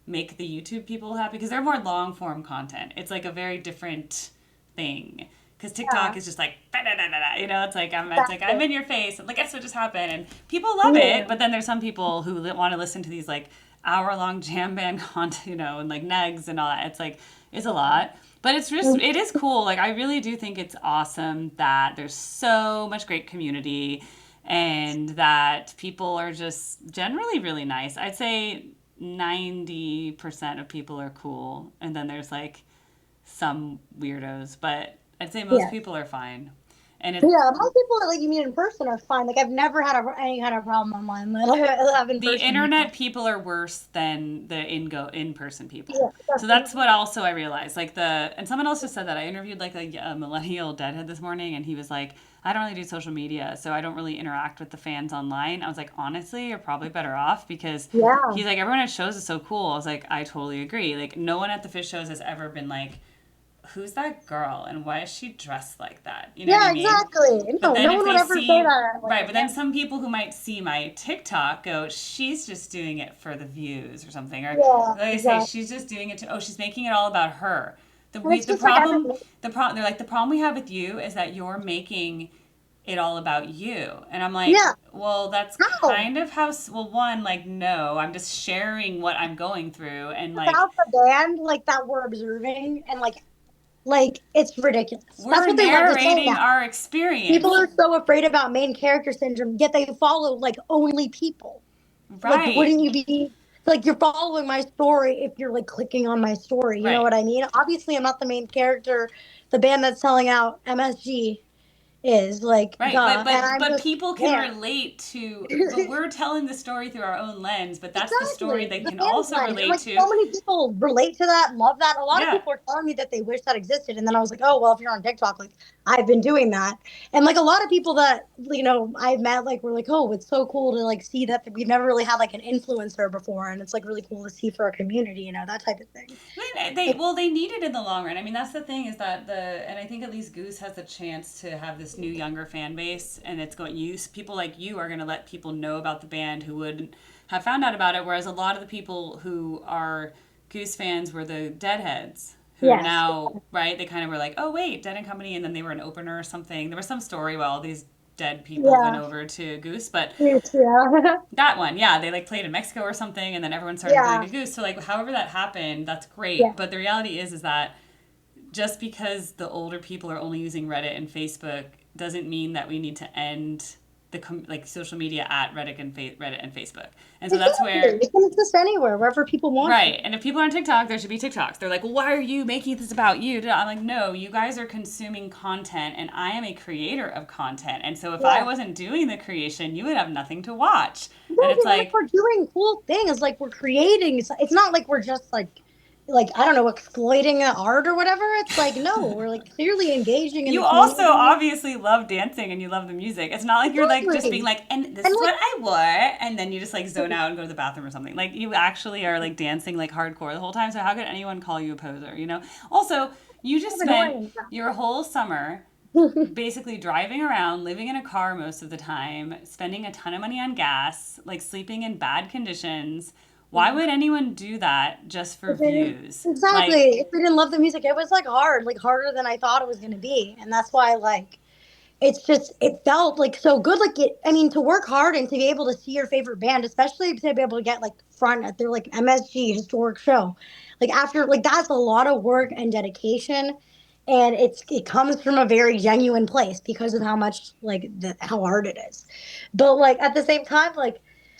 make the YouTube people happy because they're more long form content. It's like a very different thing. Because TikTok is just like, it's like, I'm in your face. I'm like, guess what just happened? And people love it. But then there's some people who want to listen to these like hour-long jam band content, and like negs and all that. It's like, it's a lot. But it is cool. Like, I really do think it's awesome that there's so much great community and that people are just generally really nice. I'd say 90% of people are cool. And then there's like some weirdos. But I'd say most people are fine. And most people that like you meet in person are fine. Like I've never had any kind of problem online. The internet people are worse than the in-person people. Yeah, so that's what also I realized. Like and someone else just said that. I interviewed like a millennial deadhead this morning, and he was like, I don't really do social media, so I don't really interact with the fans online. I was like, honestly, you're probably better off because he's like, everyone at shows is so cool. I was like, I totally agree. Like no one at the Fish shows has ever been like, who's that girl and why is she dressed like that? You know what I mean? Exactly. No one would ever say that. Right, but then some people who might see my TikTok go, she's just doing it for the views or something. Or they say she's just doing it she's making it all about her. The problem we have with you is that you're making it all about you. And I'm like, well, that's kind of how, one, like, no, I'm just sharing what I'm going through. And like, about the band, like that we're observing and like it's ridiculous. We're That's what they narrating our experience. People are so afraid about main character syndrome, yet they follow like only people. Right. Like, wouldn't you be like you're following my story if you're like clicking on my story? You know what I mean? Obviously, I'm not the main character. The band that's selling out MSG is like but people can relate to. But we're telling the story through our own lens. But that's the story they can also relate to. So many people relate to that, love that. A lot of people are telling me that they wish that existed, and then I was like, oh well, if you're on TikTok, like I've been doing that, and like a lot of people that I've met, like were like, oh, it's so cool to like see that we've never really had like an influencer before, and it's like really cool to see for a community, that type of thing. They need it in the long run. I mean, that's the thing is that and I think at least Goose has the chance to have this new younger fan base, and it's going people like you are going to let people know about the band who wouldn't have found out about it, whereas a lot of the people who are Goose fans were the Deadheads who now they kind of were like, oh wait, Dead and Company, and then they were an opener or something. There was some story about all these dead people went Yeah. over to Goose, but Yeah. that one, yeah, they like played in Mexico or something, and then everyone started going Yeah. to Goose. So like, however that happened, that's Yeah. great. But the reality is that just because the older people are only using Reddit and Facebook doesn't mean that we need to end the like social media at Reddit and Facebook. And so that's Exactly. where, It can exist anywhere, wherever people want to. right. And if people are on TikTok, there should be TikToks. They're like, well, why are you making this about you? I'm like, no, you guys are consuming content, and I am a creator of content. And so if I Yeah. wasn't doing the creation, you would have nothing to watch. And it's Exactly. Like like, we're doing cool things. Like we're creating. It's not like we're just like I don't know, exploiting the art or whatever. It's like no, we're like clearly engaging in the you also community. obviously love dancing and you love the music. It's not like you're like just being Exactly. like, and this And is like what I wore, and then you just like zone out and go to the bathroom or something. Like you actually are like dancing like hardcore the whole time. So how could anyone call you a poser? You know. Also, you just spent annoying. your whole summer basically driving around, living in a car most of the time, spending a ton of money on gas, like sleeping in bad conditions. Why would anyone do that just for views? Exactly. Like, If we didn't love the music, it was like hard, like harder than I thought it was gonna be. And that's why like it's just it felt like so good. Like it I mean, to work hard and to be able to see your favorite band, especially to be able to get like front at their like MSG historic show. Like after like that's a lot of work and dedication. And it comes from a very genuine place because of how much like how hard it is. But like at the same time, like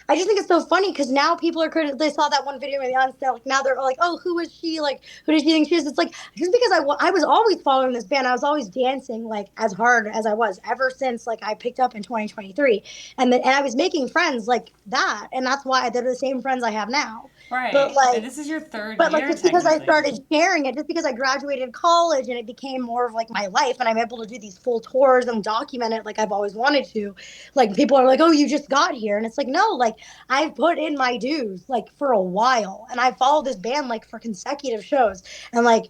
I just think it's so funny because now people are they saw that one video with Beyonce, like now they're like, oh, who is she? Like, who does she think she is? It's like just because I was always following this band, I was always dancing like as hard as I was ever since like I picked up in 2023, and I was making friends like that, and that's why they're the same friends I have now. But right. And like this is your third but like year just because I technically. started sharing it, just because I graduated college and it became more of like my life, and I'm able to do these full tours and document it like I've always wanted to. Like people are like, "Oh, you just got here," and it's like, no, like I've put in my dues like for a while, and I followed this band like for consecutive shows, and like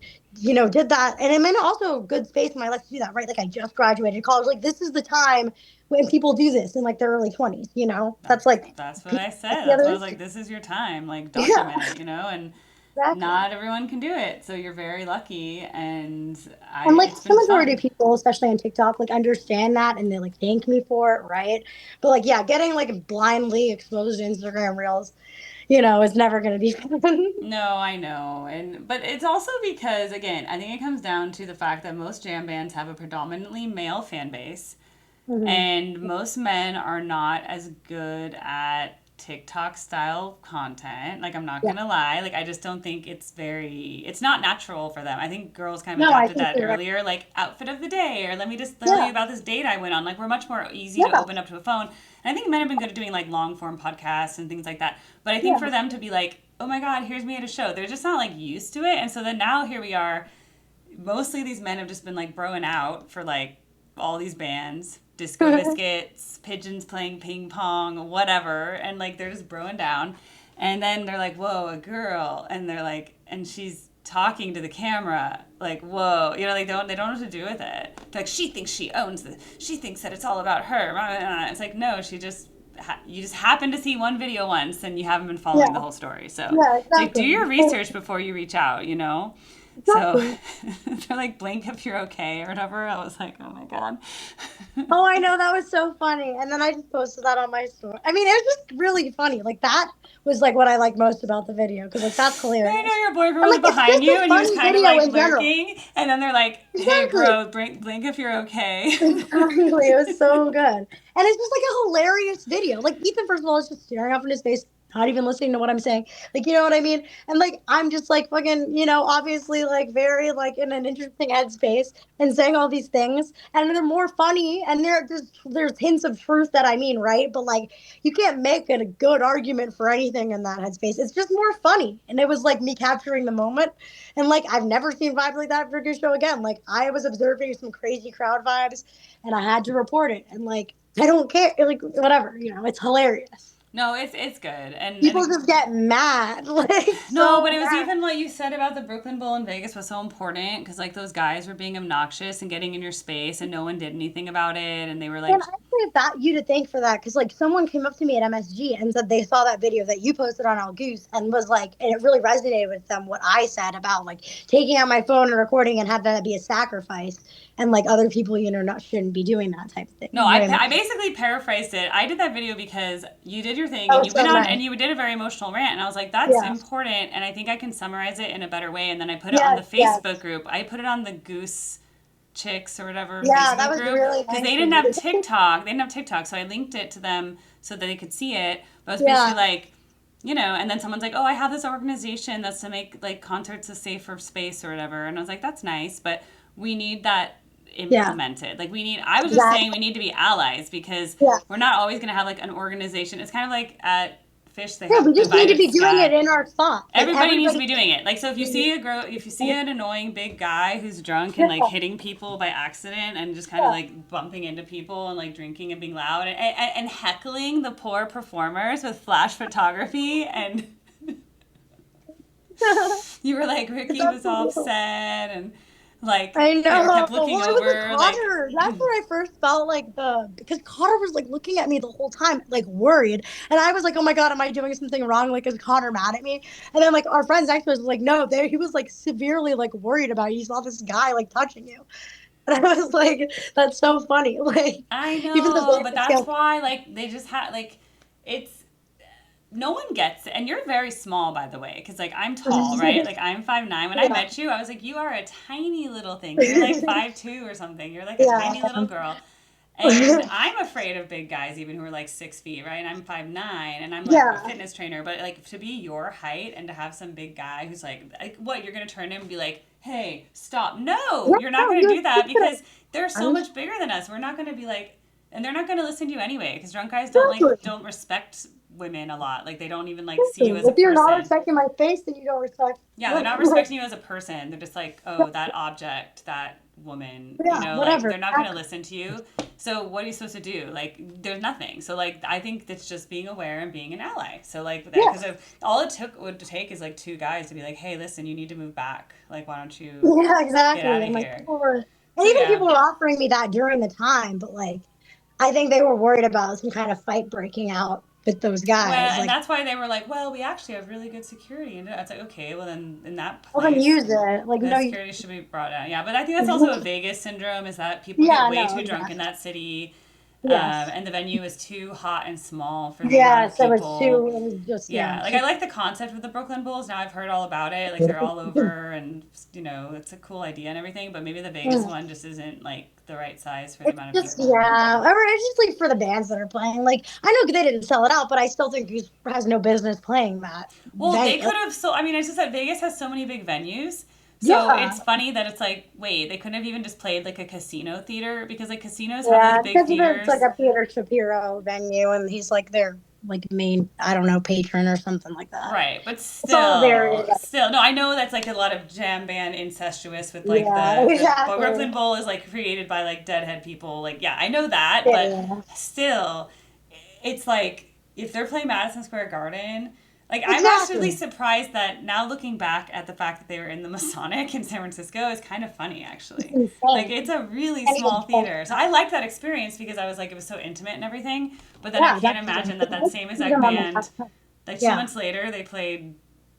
did that, and I'm in also a good space in my life to do that, right? Like I just graduated college, like this is the time when people do this in like their early 20s. That's That's like that's what I people said. the That's other what I was like, issue. this is your time. Like Yeah, document it, and exactly. not everyone can do it. So you're very lucky, and And like it's been the majority of fun. people, especially on TikTok, like understand that and they like thank me for it, right? But like, yeah, getting like blindly exposed to Instagram reels, is never gonna be fun. No, I know. But it's also because again, I think it comes down to the fact that most jam bands have a predominantly male fan base. Hmm. And most men are not as good at TikTok style content. Like, I'm not Yeah. gonna lie. Like, I just don't think it's not natural for them. I think girls kind of No, I adapted think that you're right. earlier, like outfit of the day, or let me just tell you Yeah. about this date I went on. Like, we're much more easy to Yeah. open up to a phone. And I think men have been good at doing like long form podcasts and things like that. But I think Yeah. for them to be like, oh my God, here's me at a show, they're just not like used to it. And so then now here we are, mostly these men have just been like broing out for like all these bands, Disco Biscuits, pigeons playing ping pong, whatever, and like they're just broing down. And then they're like, whoa, a girl. And they're like, and she's talking to the camera, like, whoa, like they don't know what to do with it. Like, she thinks she owns this. She thinks that it's all about her. It's like, no, you just happen to see one video once and you haven't been following the Yeah. whole story. So Yeah. it's like, do Exactly. your research before you reach out. So Exactly. they're like, blink if you're okay or whatever. I was like, oh my God. Oh, I know that was so funny. And then I just posted that on my story. I mean, it was just really funny. Like that was like what I liked most about the video because like that's I know hilarious. your boyfriend And was like it's behind just you a and he was funny kind of video like in general. lurking. And then they're like, hey, Exactly. bro, blink if you're okay. Exactly. It was so good. And it's just like a hilarious video. Like Ethan, first of all, is just staring off in his face, not even listening to what I'm saying. Like, you know what I mean? And like I'm just like fucking, obviously like very like in an interesting headspace and saying all these things. And they're more funny and there's hints of truth that I mean, right? But like you can't make it a good argument for anything in that headspace. It's just more funny. And it was like me capturing the moment. And like I've never seen vibes like that for a good show again. Like I was observing some crazy crowd vibes and I had to report it. And like I don't care, like whatever, it's hilarious. No, it's good. And People just get mad, like no, but so it was mad. even what you said about the Brooklyn Bowl in Vegas was so important because like those guys were being obnoxious and getting in your space and no one did anything about it and they were And like, I actually have you to thank for that because like someone came up to me at MSG and said they saw that video that you posted on All Goose and was like, and it really resonated with them what I said about like taking out my phone and recording and have that be a sacrifice and like other people, not shouldn't be doing that type of thing. no, You know what I mean? I basically paraphrased it. I did that video because you did your thing That and was you went so on nice. and you did a very emotional rant. And I was like, that's Yeah. important. And I think I can summarize it in a better way. And then I put it on the Yes. Yes. Facebook group. I put it on the Goose Chicks or whatever Yeah. That Facebook was group really because nice they of didn't you. have TikTok. They didn't have TikTok. So I linked it to them so that they could see it. But it was basically Yeah. like, and then someone's like, oh, I have this organization that's to make like concerts a safer space or whatever. And I was like, that's nice. But we need that Yeah. implemented. Like I was just saying Exactly. we need to be allies because Yeah. we're not always going to have like an organization. It's kind of like at Fish they Yeah. We have just need to divided be doing it sky. in our spot. Like Everybody needs to everybody. be doing it. Like so if you see if you see an annoying big guy who's drunk and like Yeah. hitting people by accident and just kind of Yeah. like bumping into people and like drinking and being loud and heckling the poor performers with flash photography and you were like Ricky was all That's upset and like I they were know. kept Well, looking it was with over like Connor. That's where I first felt like because Connor was like looking at me the whole time, like worried, and I was like, "Oh my god, am I doing something wrong? Like, is Connor mad at me?" And then like our friends next to us was like, "No, there he was like severely like worried about you. He saw this guy like touching you," and I was like, "That's so funny." Like, I even the know, but Vegas that's guy. why like they just had like it's no one gets it. And you're very small, by the way, because like I'm tall, right? Like I'm 5'9". When I Yeah, met you, I was like, you are a tiny little thing. You're like 5'2" or something. You're like a yeah, tiny little girl. And I'm afraid of big guys, even who are like 6 feet, right? And I'm 5'9", and I'm like a yeah. fitness trainer. But like to be your height and to have some big guy who's like what you're gonna turn him and be like, hey, stop? No, Yeah, you're not no, gonna you're do that different. because they're so I'm much bigger than us. We're not gonna be like, and they're not gonna listen to you anyway because drunk guys exactly. don't respect women a lot. Like they don't even like see you Exactly. as a If you're not person. respecting my face, then you don't respect. Yeah, they're not respecting you as a person. They're just like, oh, that object, that woman, Yeah, like whatever. they're not going to listen to you. So what are you supposed to do? Like there's nothing. So like I think that's just being aware and being an ally. So like that Yeah. because of all it would take is like two guys to be like, hey, listen, you need to move back. Like why don't you Yeah, get out exactly. of And like here? people were, and So even yeah. people were offering me that during the time, but like I think they were worried about some kind of fight breaking out with those Well, guys. and Like, that's why they were like, well, we actually have really good security. And it's like, okay, well, then in that well, then place, use it. Like, the no, you. security should be brought down. Yeah, but I think that's also a Vegas syndrome is that people get Yeah, way no, too drunk in exactly. that city. Yes. And the venue is too hot and small for the amount of Yes, it was too. people. It was just Yeah, like too. I like the concept of the Brooklyn Bulls. Now I've heard all about it. Like they're all over, and it's a cool idea and everything. But maybe the Vegas one just isn't like the right size for the It's amount of just people. yeah, or it's just like for the bands that are playing. Like I know they didn't sell it out, but I still think Goose has no business playing that Well, they venue. could have. So I mean, it's just that Vegas has so many big venues. So Yeah, it's funny that it's like, wait, they couldn't have even just played like a casino theater because like casinos have these yeah, big because it's like theaters. a Peter Shapiro venue, and he's like their like main, I don't know, patron or something like that. Right, but It's all very still, no. I know that's like a lot of jam band incestuous with like yeah, the exactly. Brooklyn Bowl is like created by like deadhead people. Like, yeah, I know that, Yeah, but yeah. still, it's like if they're playing Madison Square Garden, like I'm actually Exactly. surprised that now looking back at the fact that they were in the Masonic in San Francisco is kind of funny It's actually. Like insane. it's a really And small even theater, so I liked that experience because I was like it was so intimate and everything. But then I yeah, can't that's imagine that that same put exact them on the band top. like two Yeah, months later, they played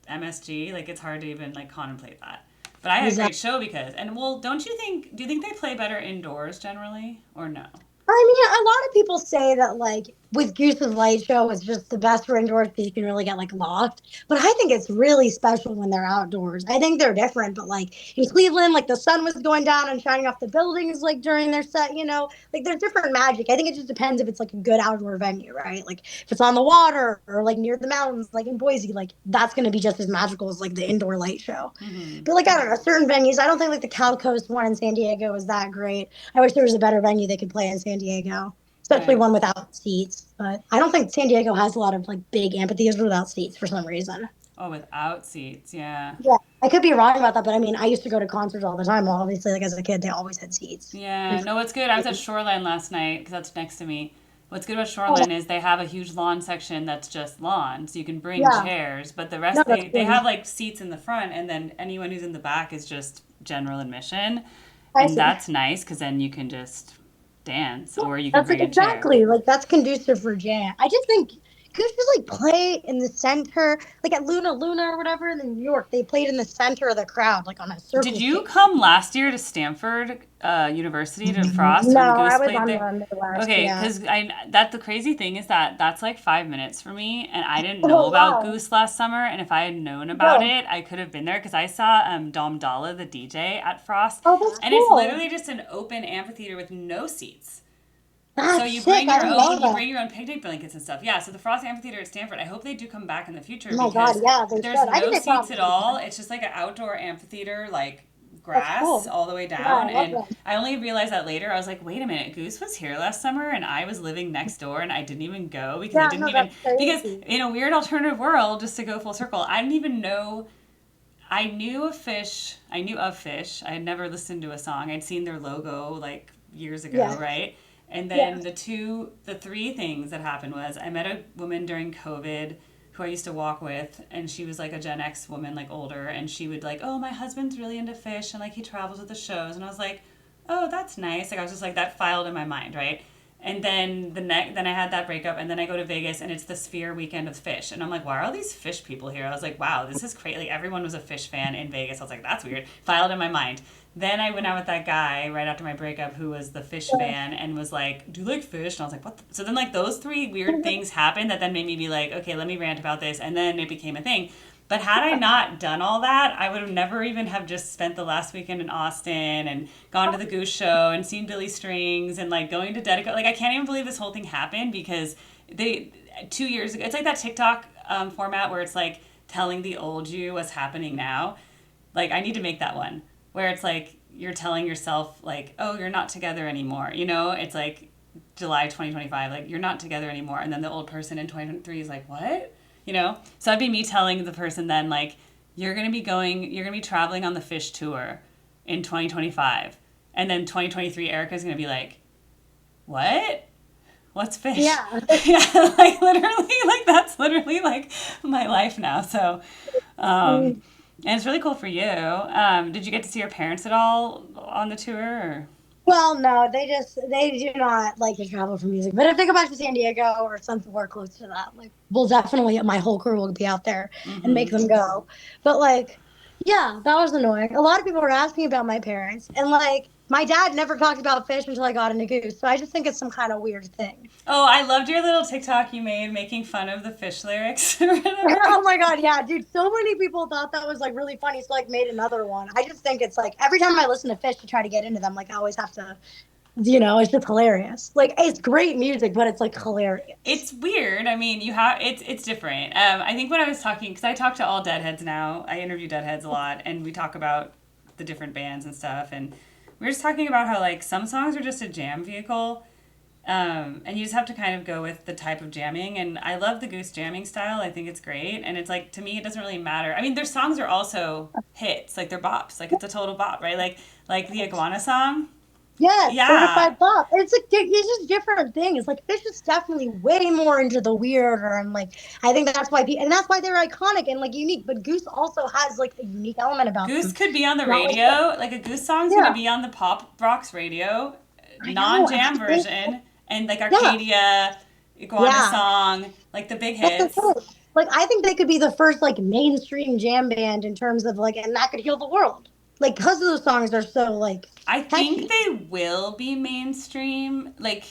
MSG. Like it's hard to even like contemplate that. But I had a great exactly. show because, and well, don't you think? Do you think they play better indoors generally, or no? I mean, a lot of people say that like with Goose's light show it's just the best for indoors because you can really get like locked. But I think it's really special when they're outdoors. I think they're different. But like in Cleveland, like the sun was going down and shining off the buildings like during their set, like there's different magic. I think it just depends if it's like a good outdoor venue, right? Like if it's on the water or like near the mountains, like in Boise, like that's gonna be just as magical as like the indoor light show. Mm-hmm. But like I don't know, certain venues, I don't think like the Cal Coast one in San Diego is that great. I wish there was a better venue they could play in San Diego, especially Right. one without seats. But I don't think San Diego has a lot of like big amphitheaters without seats for some reason. Oh, without seats, yeah. Yeah, I could be wrong about that, but I mean, I used to go to concerts all the time. Well, obviously, like as a kid, they always had seats. Yeah, no, it's good. I was at Shoreline last night because that's next to me. What's good about Oh, Shoreline is they have a huge lawn section that's just lawn, so you can bring yeah. chairs, but the No, rest that's they good. have like seats in the front, and then anyone who's in the back is just general admission, I and see. that's nice because then you can just dance Yeah, or you can that's like bring a chair. exactly like that's conducive for jam. I just think Goose just like play in the center, like at Luna or whatever in New York. They played in the center of the crowd, like on a Did circle you stage. come last year to Stanford University to Frost No, when I Goose was played on there? the Midwest. Okay, Yeah. because I that the crazy thing is that that's like 5 minutes for me, and I didn't know Oh about wow. Goose last summer. And if I had known about No. it, I could have been there because I saw Dom Dalla, the DJ, at Frost, Oh, that's and it's cool. literally just an open amphitheater with no seats. So That's sick. I didn't know you that. bring your own picnic blankets and stuff. Yeah, so the Frost Amphitheater at Stanford, I hope they do come back in the future Oh my God, because yeah, they there's should. I think no they seats at probably all. should. It's just like an outdoor amphitheater, like That's grass cool. all the way Yeah, I down. love And that. I only realized that later. I was like, wait a minute, Goose was here last summer and I was living next door and I didn't even go because I Yeah, didn't no, even that's because crazy. in a weird alternative world, just to go full circle, I didn't even know I knew of Fish. I had never listened to a song. I'd seen their logo like years ago, Yeah, right? And yeah. then the three things that happened was I met a woman during COVID who I used to walk with, and she was like a Gen X woman, like older, and she would like, oh, my husband's really into Fish, and like he travels with the shows, and I was like, oh, that's nice. Like I was just like that filed in my mind, right? And then then I had that breakup, and then I go to Vegas, and it's the Sphere weekend of Fish, and I'm like, why are all these Fish people here? I was like, wow, this is crazy. Like everyone was a Fish fan in Vegas. I was like, that's weird. Filed in my mind. Then I went out with that guy right after my breakup who was the Fish fan and was like, do you like Fish? And I was like, what? So then like those three weird things happened that then made me be like, okay, let me rant about this, and then it became a thing. But had I not done all that, I would have never even have just spent the last weekend in Austin and gone to the Goose Show and seen Billy Strings and like going to Dedico. Like I can't even believe this whole thing happened because they 2 years ago. It's like that TikTok format where it's like telling the old you what's happening now. Like I need to make that one where it's like you're telling yourself like, oh, you're not together anymore. You know, it's like July 2025, like you're not together anymore, and then the old person in 2023 is like, what? You know, so that'd be me telling the person then like, you're gonna be traveling on the Fish tour in 2025, and then 2023 Erica's gonna be like, what? What's Fish? Yeah. Yeah, like literally, like that's literally like my life now. So, um, and it's really cool for you. Did you get to see your parents at all on the tour? Or? Well, no, they do not like to travel for music. But if they go back to San Diego or somewhere close to that, like we'll definitely my whole crew will be out there and make Mm-hmm. them go. But like, yeah, that was annoying. A lot of people were asking about my parents, and like my dad never talked about Fish until I got into Goose. So I just think it's some kind of weird thing. Oh, I loved your little TikTok you made making fun of the Fish lyrics or whatever. Oh my god, yeah, dude. So many people thought that was like really funny, so like made another one. I just think it's like every time I listen to Fish to try to get into them, like I always have to, it's just hilarious. Like it's great music, but it's like hilarious. It's weird. I mean, you have it's different. I think when I was talking, because I talk to all Deadheads now. I interview Deadheads a lot, and we talk about the different bands and stuff. And we were just talking about how like some songs are just a jam vehicle, and you just have to kind of go with the type of jamming. And I love the Goose jamming style. I think it's great. And it's like to me, it doesn't really matter. I mean, their songs are also hits, like they're bops. Like it's a total bop, right? Like the Iguana song. Yeah, Yeah, certified pop. It's like it's just different things. Like Fish is definitely way more into the weirder, and like I think that's why and that's why they're iconic and like unique. But Goose also has like a unique element about Goose them. could be on the Not like radio. Like a Goose song's gonna yeah, be on the Pop Rocks radio, I know, and non-jam I think version, and like yeah, Arcadia, Iguana yeah. song, like the big That's the hits. thing. Like I think they could be the first like mainstream jam band in terms of like, and that could heal the world. Like because those songs are so like I think catchy. they will be mainstream, like,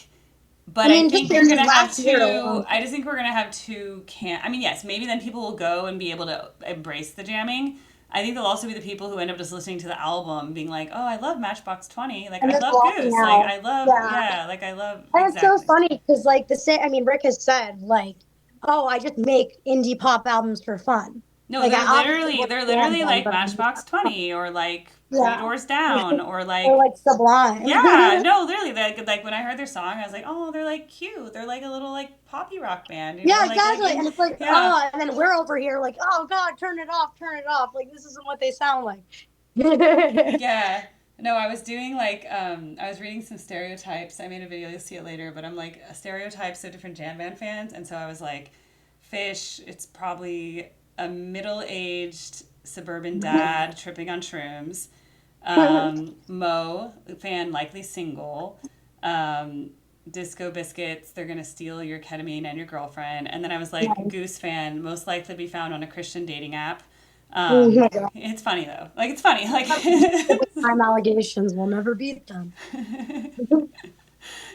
I but I mean, just think in you're the gonna have last year two. alone. I just think we're gonna have two. Can I mean, yes, maybe then people will go and be able to embrace the jamming. I think there'll also be the people who end up just listening to the album, being like, "Oh, I love Matchbox 20. Like, And I just love walking Goose. Like, out. I love Yeah. yeah. Like, I love And it's so exactly." funny because, like, the same, I mean, Rick has said, like, oh, I just make indie pop albums for fun. No, Like, I obviously was they're a band literally then, like but I'm just, Matchbox 20 or like Three yeah. Doors Down or Or like like Sublime. yeah, no, literally like when I heard their song, I was like, "Oh, they're like cute. They're like a little like poppy rock band, you know? Yeah, Like exactly. in And it's like, yeah. oh, and then we're over here like, oh God, turn it off, turn it off. Like this isn't what they sound like. Yeah. No, I was doing like I was reading some stereotypes. I made a video, you'll see it later, but I'm like stereotypes of different jam band fans, and so I was like, Fish, it's probably a middle-aged suburban dad tripping on shrooms. Mo, fan likely single. Disco Biscuits, they're gonna steal your ketamine and your girlfriend. And then I was like, Nice. Goose fan, most likely to be found on a Christian dating app. Oh my God. It's funny though. Like it's funny. Like Time allegations will never beat them.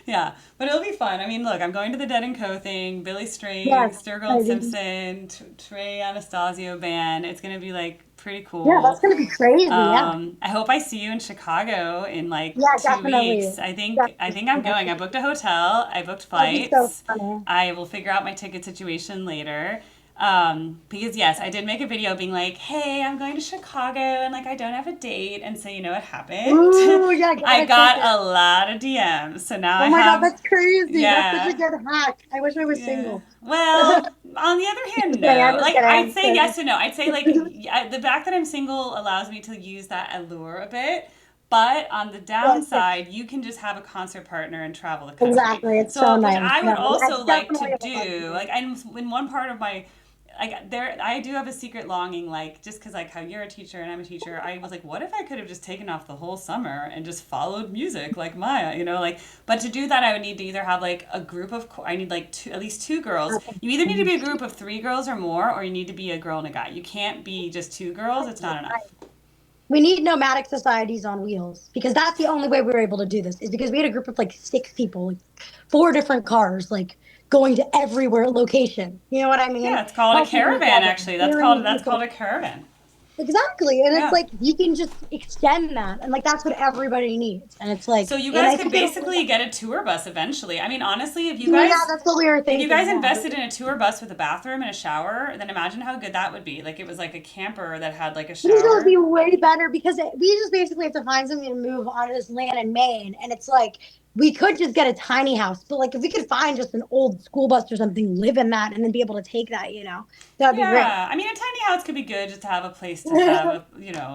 yeah, but it'll be fun. I mean, look, I'm going to the Dead and Co thing, Billy String, Yes, Sturgill I and do. Simpson, Trey Anastasio band. It's gonna be like pretty Yeah, that's cool. gonna be crazy. Yeah. I hope I see you in Chicago in like Yeah, two definitely. weeks. I think I'm going. I Definitely. booked a hotel. I booked That'd be so flights. funny. I will figure out my ticket situation later. Because yes, I did make a video being like, "Hey, I'm going to Chicago and like I don't have a date," and so you know what happened? Ooh, yeah, I gotta take got it. a lot of DMs. So now Oh I my God, have, that's crazy. That's such a yeah. good hack. I wish I was Yeah. single. Well, on the other Just hand, kidding. I'm no. just Like, kidding. I'm I'd just say kidding. yes and no. I'd say, like, yeah, the fact that I'm single allows me to use that allure a bit. But on the Yes, yes. downside, you can just have a concert partner and travel the country. Exactly. It's so So, which nice. I Yeah, would also that's like to definitely a do. luxury. Like, I'm in one part of my like there I do have a secret longing, like just because like how you're a teacher and I'm a teacher, I was like, what if I could have just taken off the whole summer and just followed music like Maya, like, but to do that I would need to either have like a group of I need like two, at least two girls. You either need to be a group of three girls or more, or you need to be a girl and a guy. You can't be just two girls, it's not enough. We need nomadic societies on wheels because that's the only way we were able to do this is because we had a group of like 6 people, like 4 different cars, like going to everywhere location. You know what I mean? Yeah, it's called a Helping each caravan other, actually. hearing That's people. called a caravan. Exactly. And it's Yeah. like you can just extend that. And like that's what everybody needs. And it's like, So you and guys I could think it'll, basically get a tour bus eventually. I mean, honestly, yeah, that's what we were if you guys thinking. Yeah. invested in a tour bus with a bathroom and a shower, then imagine how good that would be. Like it was like a camper that had like a I think it would shower. be way better because we just basically have to find something to move onto this land in Maine. And it's like, we could just get a tiny house, but like if we could find just an old school bus or something, live in that, and then be able to take that, that'd be great. Yeah, I mean, a tiny house could be good just to have a place to have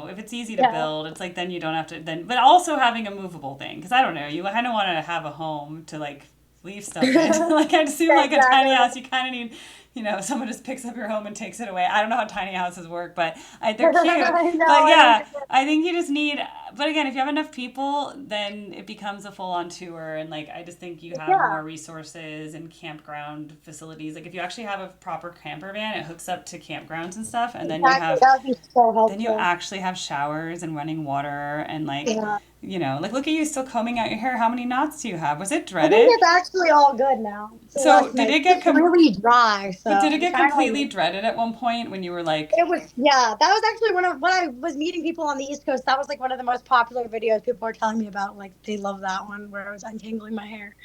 if it's easy to Yeah. build, it's like then you don't have to then, but also having a movable thing because I don't know, you kind of want to have a home to like leave stuff in. Like I'd assume like a tiny Exactly. house, you kind of need, someone just picks up your home and takes it away. I don't know how tiny houses work, but they're cute. I know, But I don't yeah, get it. I think you just need. But again, if you have enough people, then it becomes a full-on tour, and like I just think you have Yeah, more resources and campground facilities. Like if you actually have a proper camper van, it hooks up to campgrounds and stuff, and exactly. That would be so then you helpful. actually have showers and running water and like Yeah. like look at you still combing out your hair. How many knots do you have? Was it I think dreaded? it's actually all good now. It's So less did nice. it get It's really dry, so but did it I'm get trying to completely like. dreaded at one point when you were like, It was, yeah, that was actually one of when I was meeting people on the East Coast. That was like one of the most popular videos people were telling me about. Like they love that one where I was untangling my hair.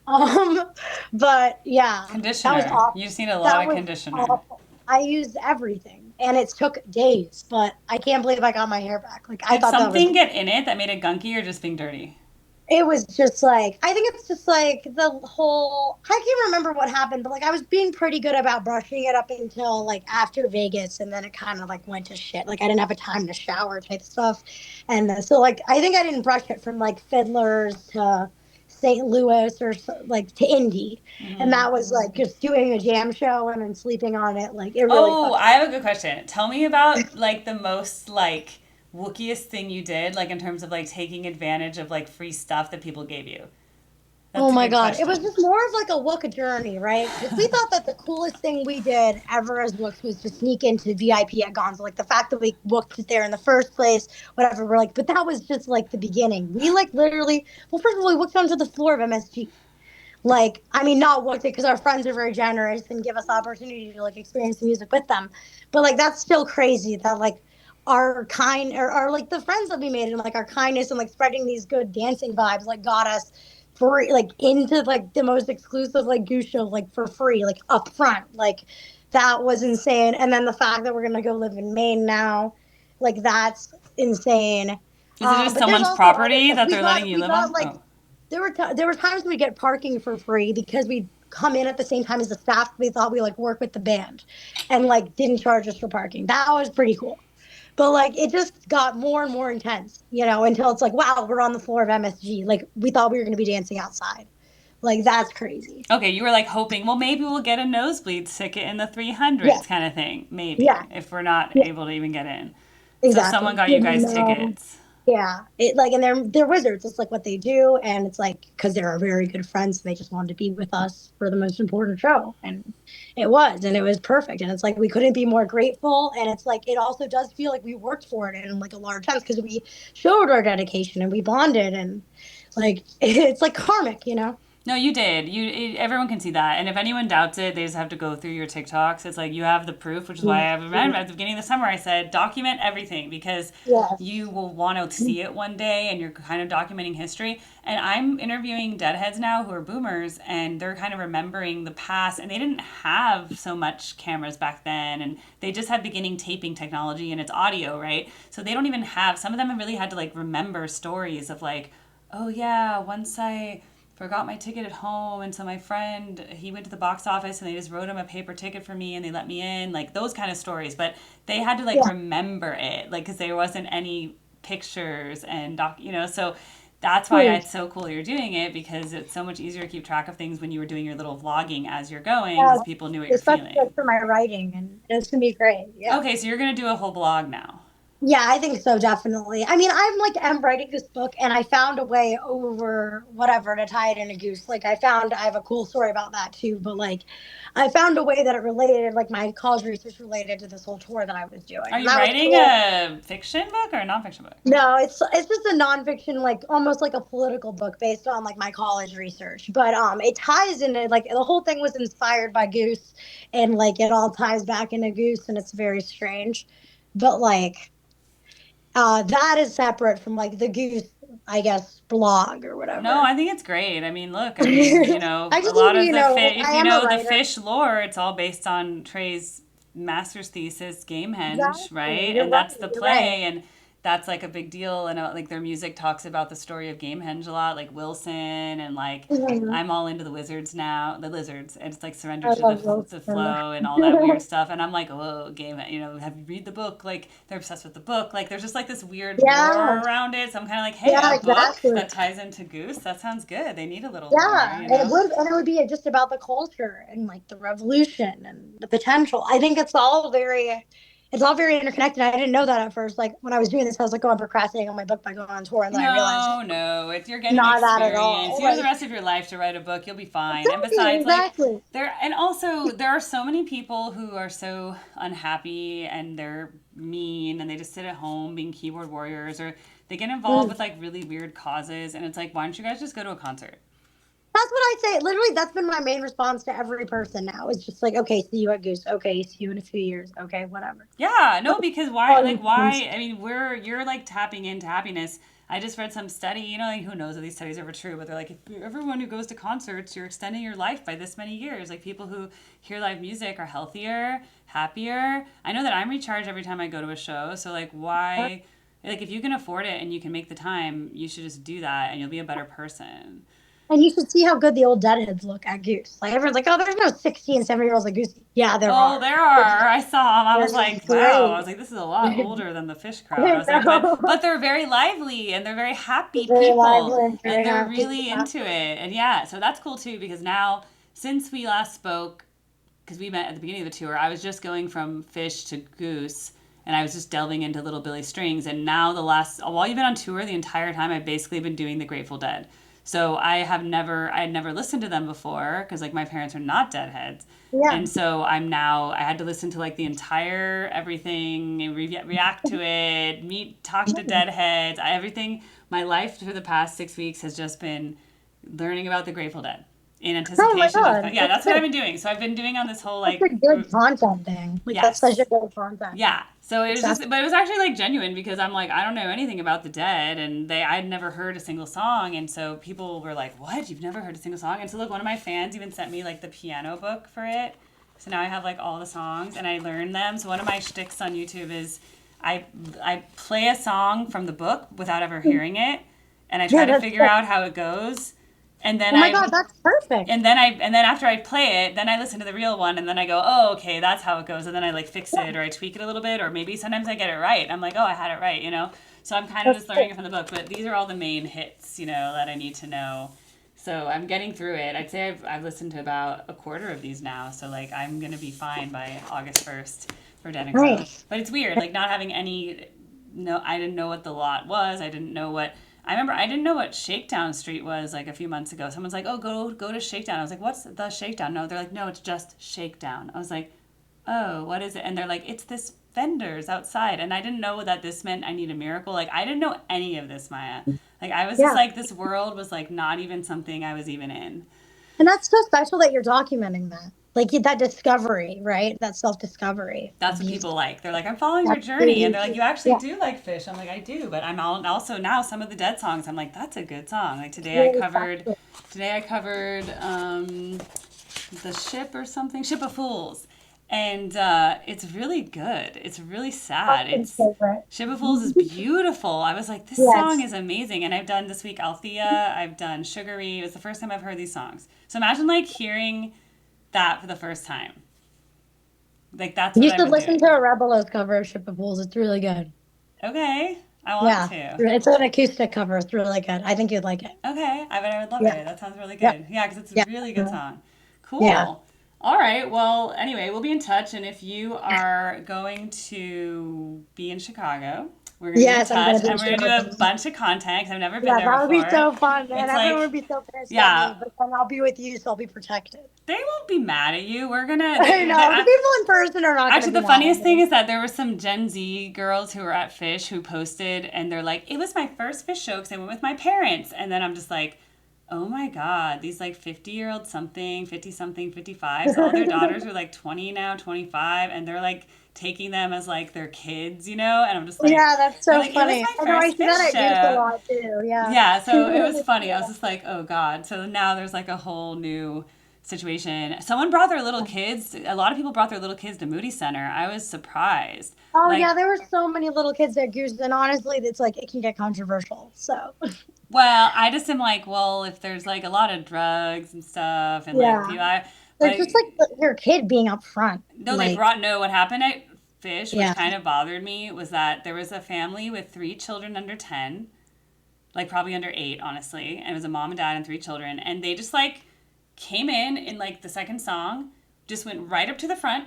Um, but yeah, that was conditioner? awful. You just need a lot That of was conditioner. awful. I used everything, and it took days. But I can't believe I got my hair back. Like I Did thought that was. something get in it that made it gunky or just being dirty? It was just like I think it's just like the whole. I can't remember what happened, but like I was being pretty good about brushing it up until like after Vegas, and then it kind of like went to shit. Like I didn't have a time to shower type stuff, and so like I think I didn't brush it from like Fiddlers to St. Louis or like to Indy, and Hmm. that was like just doing a jam show and then sleeping on it. Like it really Oh, fucked. I have a good question. Tell me about like the most like wookiest thing you did, like in terms of like taking advantage of like free stuff that people gave you. Oh That's a my good God. It was question. just more of like a Wook journey, right? Because we thought that the coolest thing we did ever as Wooks was to sneak into VIP at Gonzo. Like the fact that we booked it there in the first place, whatever. We're like, but that was just like the beginning. We like literally, well, first of all, we booked onto the floor of MSG. Like, I mean, not booked it because our friends are very generous and give us the opportunity to like experience the music with them. But like, that's still crazy that like, our kind or like the friends that we made and like our kindness and like spreading these good dancing vibes like got us free like into like the most exclusive like goose show like for free like up front like that was insane and then the fact that we're gonna go live in Maine now like that's insane. Is it just But there's someone's also other property stuff that they're letting you we live got on? like Oh. there were times we get parking for free because we come in at the same time as the staff we thought we like work with the band and like didn't charge us for parking. That was pretty cool. But like it just got more and more intense, until it's like, wow, we're on the floor of MSG. Like we thought we were going to be dancing outside. Like that's crazy. Okay, you were like hoping, well, maybe we'll get a nosebleed ticket in the Yeah. 300s kind of thing. Yeah. Maybe, if we're not Yeah. able to even get in. So someone Exactly. got you guys No. tickets. Yeah. It like, and they're wizards. It's like what they do, and it's like because they're our very good friends, they just wanted to be with us for the most important show, and it was perfect. And it's like we couldn't be more grateful. And it's like it also does feel like we worked for it in like a large sense because we showed our dedication and we bonded, and like it's like karmic. No, you did. Everyone can see that. And if anyone doubts it, they just have to go through your TikToks. It's like you have the proof, which is why I remember at the beginning of the summer I said document everything because Yes. you will want to see it one day and you're kind of documenting history. And I'm interviewing deadheads now who are boomers and they're kind of remembering the past and they didn't have so much cameras back then and they just had beginning taping technology and it's audio, right? So they don't even have, some of them have really had to like remember stories of like, oh yeah, once I forgot my ticket at home and so my friend he went to the box office and they just wrote him a paper ticket for me and they let me in, like those kind of stories. But they had to like Yeah. remember it, like because there wasn't any pictures and so that's why Please. it's so cool you're doing it because it's so much easier to keep track of things when you were doing your little vlogging as you're going Yeah. because people knew what you're Especially feeling. like for my writing, and it's gonna be great. Yeah. Okay, so you're gonna do a whole blog now. Yeah, I think so, definitely. I mean, I'm writing this book and I found a way over whatever to tie it in a goose. Like I have a cool story about that too, but like I found a way that it related, like my college research related to this whole tour that I was doing. Are And you that was writing cool. a fiction book or a nonfiction book? No, it's just a nonfiction, like almost like a political book based on like my college research. But it ties into like the whole thing was inspired by Goose, and like it all ties back into Goose, and it's very strange. But like that is separate from like the Goose, I guess, blog or No, whatever. I think it's great. I mean, look, I mean, I a just need lot to, of the if I you am a know the writer. fish lore, it's all based on Trey's master's thesis, Gamehenge, Exactly. right? You're And right. that's the You're right. play, and that's like a big deal. And like their music talks about the story of Gamehenge a lot, like Wilson, and like Mhm. I'm all into the wizards now, the lizards, and it's like surrender I to love the Wilson. flow and all that weird stuff. And I'm like, oh, game, have you read the book? Like they're obsessed with the book. Like there's just like this weird lore Yeah. around it. So I'm kind of like, hey, Yeah, a book exactly. that ties into Goose. That sounds good. They need a little lore, Yeah, and it would be just about the culture and like the revolution and the potential. I think it's all very interconnected. I didn't know that at first. Like when I was doing this, I was like, "Oh, I'm procrastinating on my book by going on tour," and then I realized No, no. If you're getting not that at experience, all. you have the Like rest of your life to write a book. You'll be fine. And exactly, besides, like exactly. there are so many people who are so unhappy and they're mean and they just sit at home being keyboard warriors or they get involved Mm. with like really weird causes and it's like, why don't you guys just go to a concert? That's what I say. Literally, that's been my main response to every person now. It's just like, okay, see you at Goose. Okay, see you in a few years. Okay, whatever. Yeah, Like, no, because all these things. why? I mean, you're like tapping into happiness. I just read some study, like who knows if these studies are ever true, but they're like, if everyone who goes to concerts, you're extending your life by this many years. Like people who hear live music are healthier, happier. I know that I'm recharged every time I go to a show. So like, why? Like if you can afford it and you can make the time, you should just do that, and you'll be a better person. And you should see how good the old deadheads look at Goose. Like everyone's like, oh, there's no 16, 17 year olds like Goose. Yeah, there Oh, are. there are. I saw them. I was They're like, wow. I great. was like, this is a lot older than the fish crowd. I I was like, know. but they're very lively and they're very happy Very people lively and and very they're happy. really Yeah. into it. And yeah, so that's cool too because now since we last spoke, because we met at the beginning of the tour, I was just going from fish to goose and I was just delving into Little Billy Strings. And now while you've been on tour the entire time, I've basically been doing the Grateful Dead. So I had never listened to them before because like my parents are not deadheads. Yeah. And so I had to listen to like the entire everything and react to it, talk to deadheads, everything. My life for the past 6 weeks has just been learning about the Grateful Dead in Oh my anticipation of, God. yeah, That's that's what I've good. been doing. So I've been doing on this whole That's like, a good content thing. Like that's such a yes. good content. Yeah. So it was just, Exactly. but it was actually like genuine because I'm like, I don't know anything about the Dead, and I'd never heard a single song, and so people were like, "What? You've never heard a single song?" And so look, one of my fans even sent me like the piano book for it. So now I have like all the songs, and I learned them. So one of my shticks on YouTube is I play a song from the book without ever hearing it, and I try Yeah, to that's figure good. out how it goes. And then Oh my God, that's perfect. and then after I play it, then I listen to the real one, and then I go, oh, okay, that's how it goes. And then I like fix it or I tweak it a little bit, or maybe sometimes I get it right. I'm like, oh, I had it right, you know? So I'm kind of That's just learning cool. it from the book, but these are all the main hits, you know, that I need to know. So I'm getting through it. I'd say I've listened to about a quarter of these now. So like I'm going to be fine by August 1st for Dead and Crow. Nice. But it's weird, like not having any, no, I didn't know what the lot was. I didn't know what, I remember I didn't know what Shakedown Street was like a few months ago. Someone's like, oh, go to Shakedown. I was like, what's the Shakedown? No, they're like, no, it's just Shakedown. I was like, oh, what is it? And they're like, it's this vendors outside. And I didn't know that this meant I need a miracle. Like, I didn't know any of this, Maya. Like, I was just Yeah. like, this world was like not even something I was even in. And that's so special that you're documenting that. Like that discovery, right? That self-discovery That's of what these. people like. They're like, I'm following your That's journey. And really, they're like, you actually yeah, do like Fish. I'm like, I do. But also now some of the Dead songs, I'm like, that's a good song. Like really special. today I covered The Ship or something, Ship of Fools. And it's really good. It's really sad. Austin's It's favorite. Ship of Fools is beautiful. I was like, this song Yes. is amazing. And I've done this week Althea. I've done Sugary. It was the first time I've heard these songs. So imagine like hearing that for the first time. Like that's what You I've should been listen to doing. a Rebelos cover of Ship of Fools. It's really good. Okay, I want Yeah. to. It's an acoustic cover. It's really good. I think you'd like it. Okay, I would love Yeah. it. That sounds really Yeah. good. Yeah, because it's a Yeah. really good song. Yeah. Cool. All right. Well, anyway, we'll be in touch, and if you are going to be in Chicago, we're going to be in Yes, I'm gonna touch, be in and we're going to do Chicago. a bunch of content 'cause I've never been Yeah, there that would be before. so fun, and It's everyone like, would be so pissed at me, yeah, but then I'll be with you, so I'll be protected. they won't be mad at you. We're gonna. I know the people in person are not gonna Actually, be the mad at funniest thing me. is that there were some Gen Z girls who were at Fish who posted, and they're like, "It was my first Fish show because I went with my parents." And then I'm just like, "Oh my God, these like 50-year-old something, 50 something, 55. So all their daughters are like 20 now, 25, and they're like taking them as like their kids, you know?" And I'm just like, Yeah, that's they're so like, "It was funny. my I know I first see that Fish at Goose a show." lot too. Yeah. Yeah, so it was funny. I was just like, "Oh God." So now there's like a whole new situation. Someone brought their little kids. A lot of people brought their little kids to Moody Center. I was surprised. Oh yeah, Like, there were so many little kids at Goose, and honestly, it's like it can get controversial. So well, I just am like, well, if there's like a lot of drugs and stuff, and like yeah, people, I they're just like like your kid being up front. no, they Like brought no. What happened at Fish, which yeah, kind of bothered me, was that there was a family with three children under 10, like probably under 8, honestly, and it was a mom and dad and three children, and they just like came in like the second song, just went right up to the front,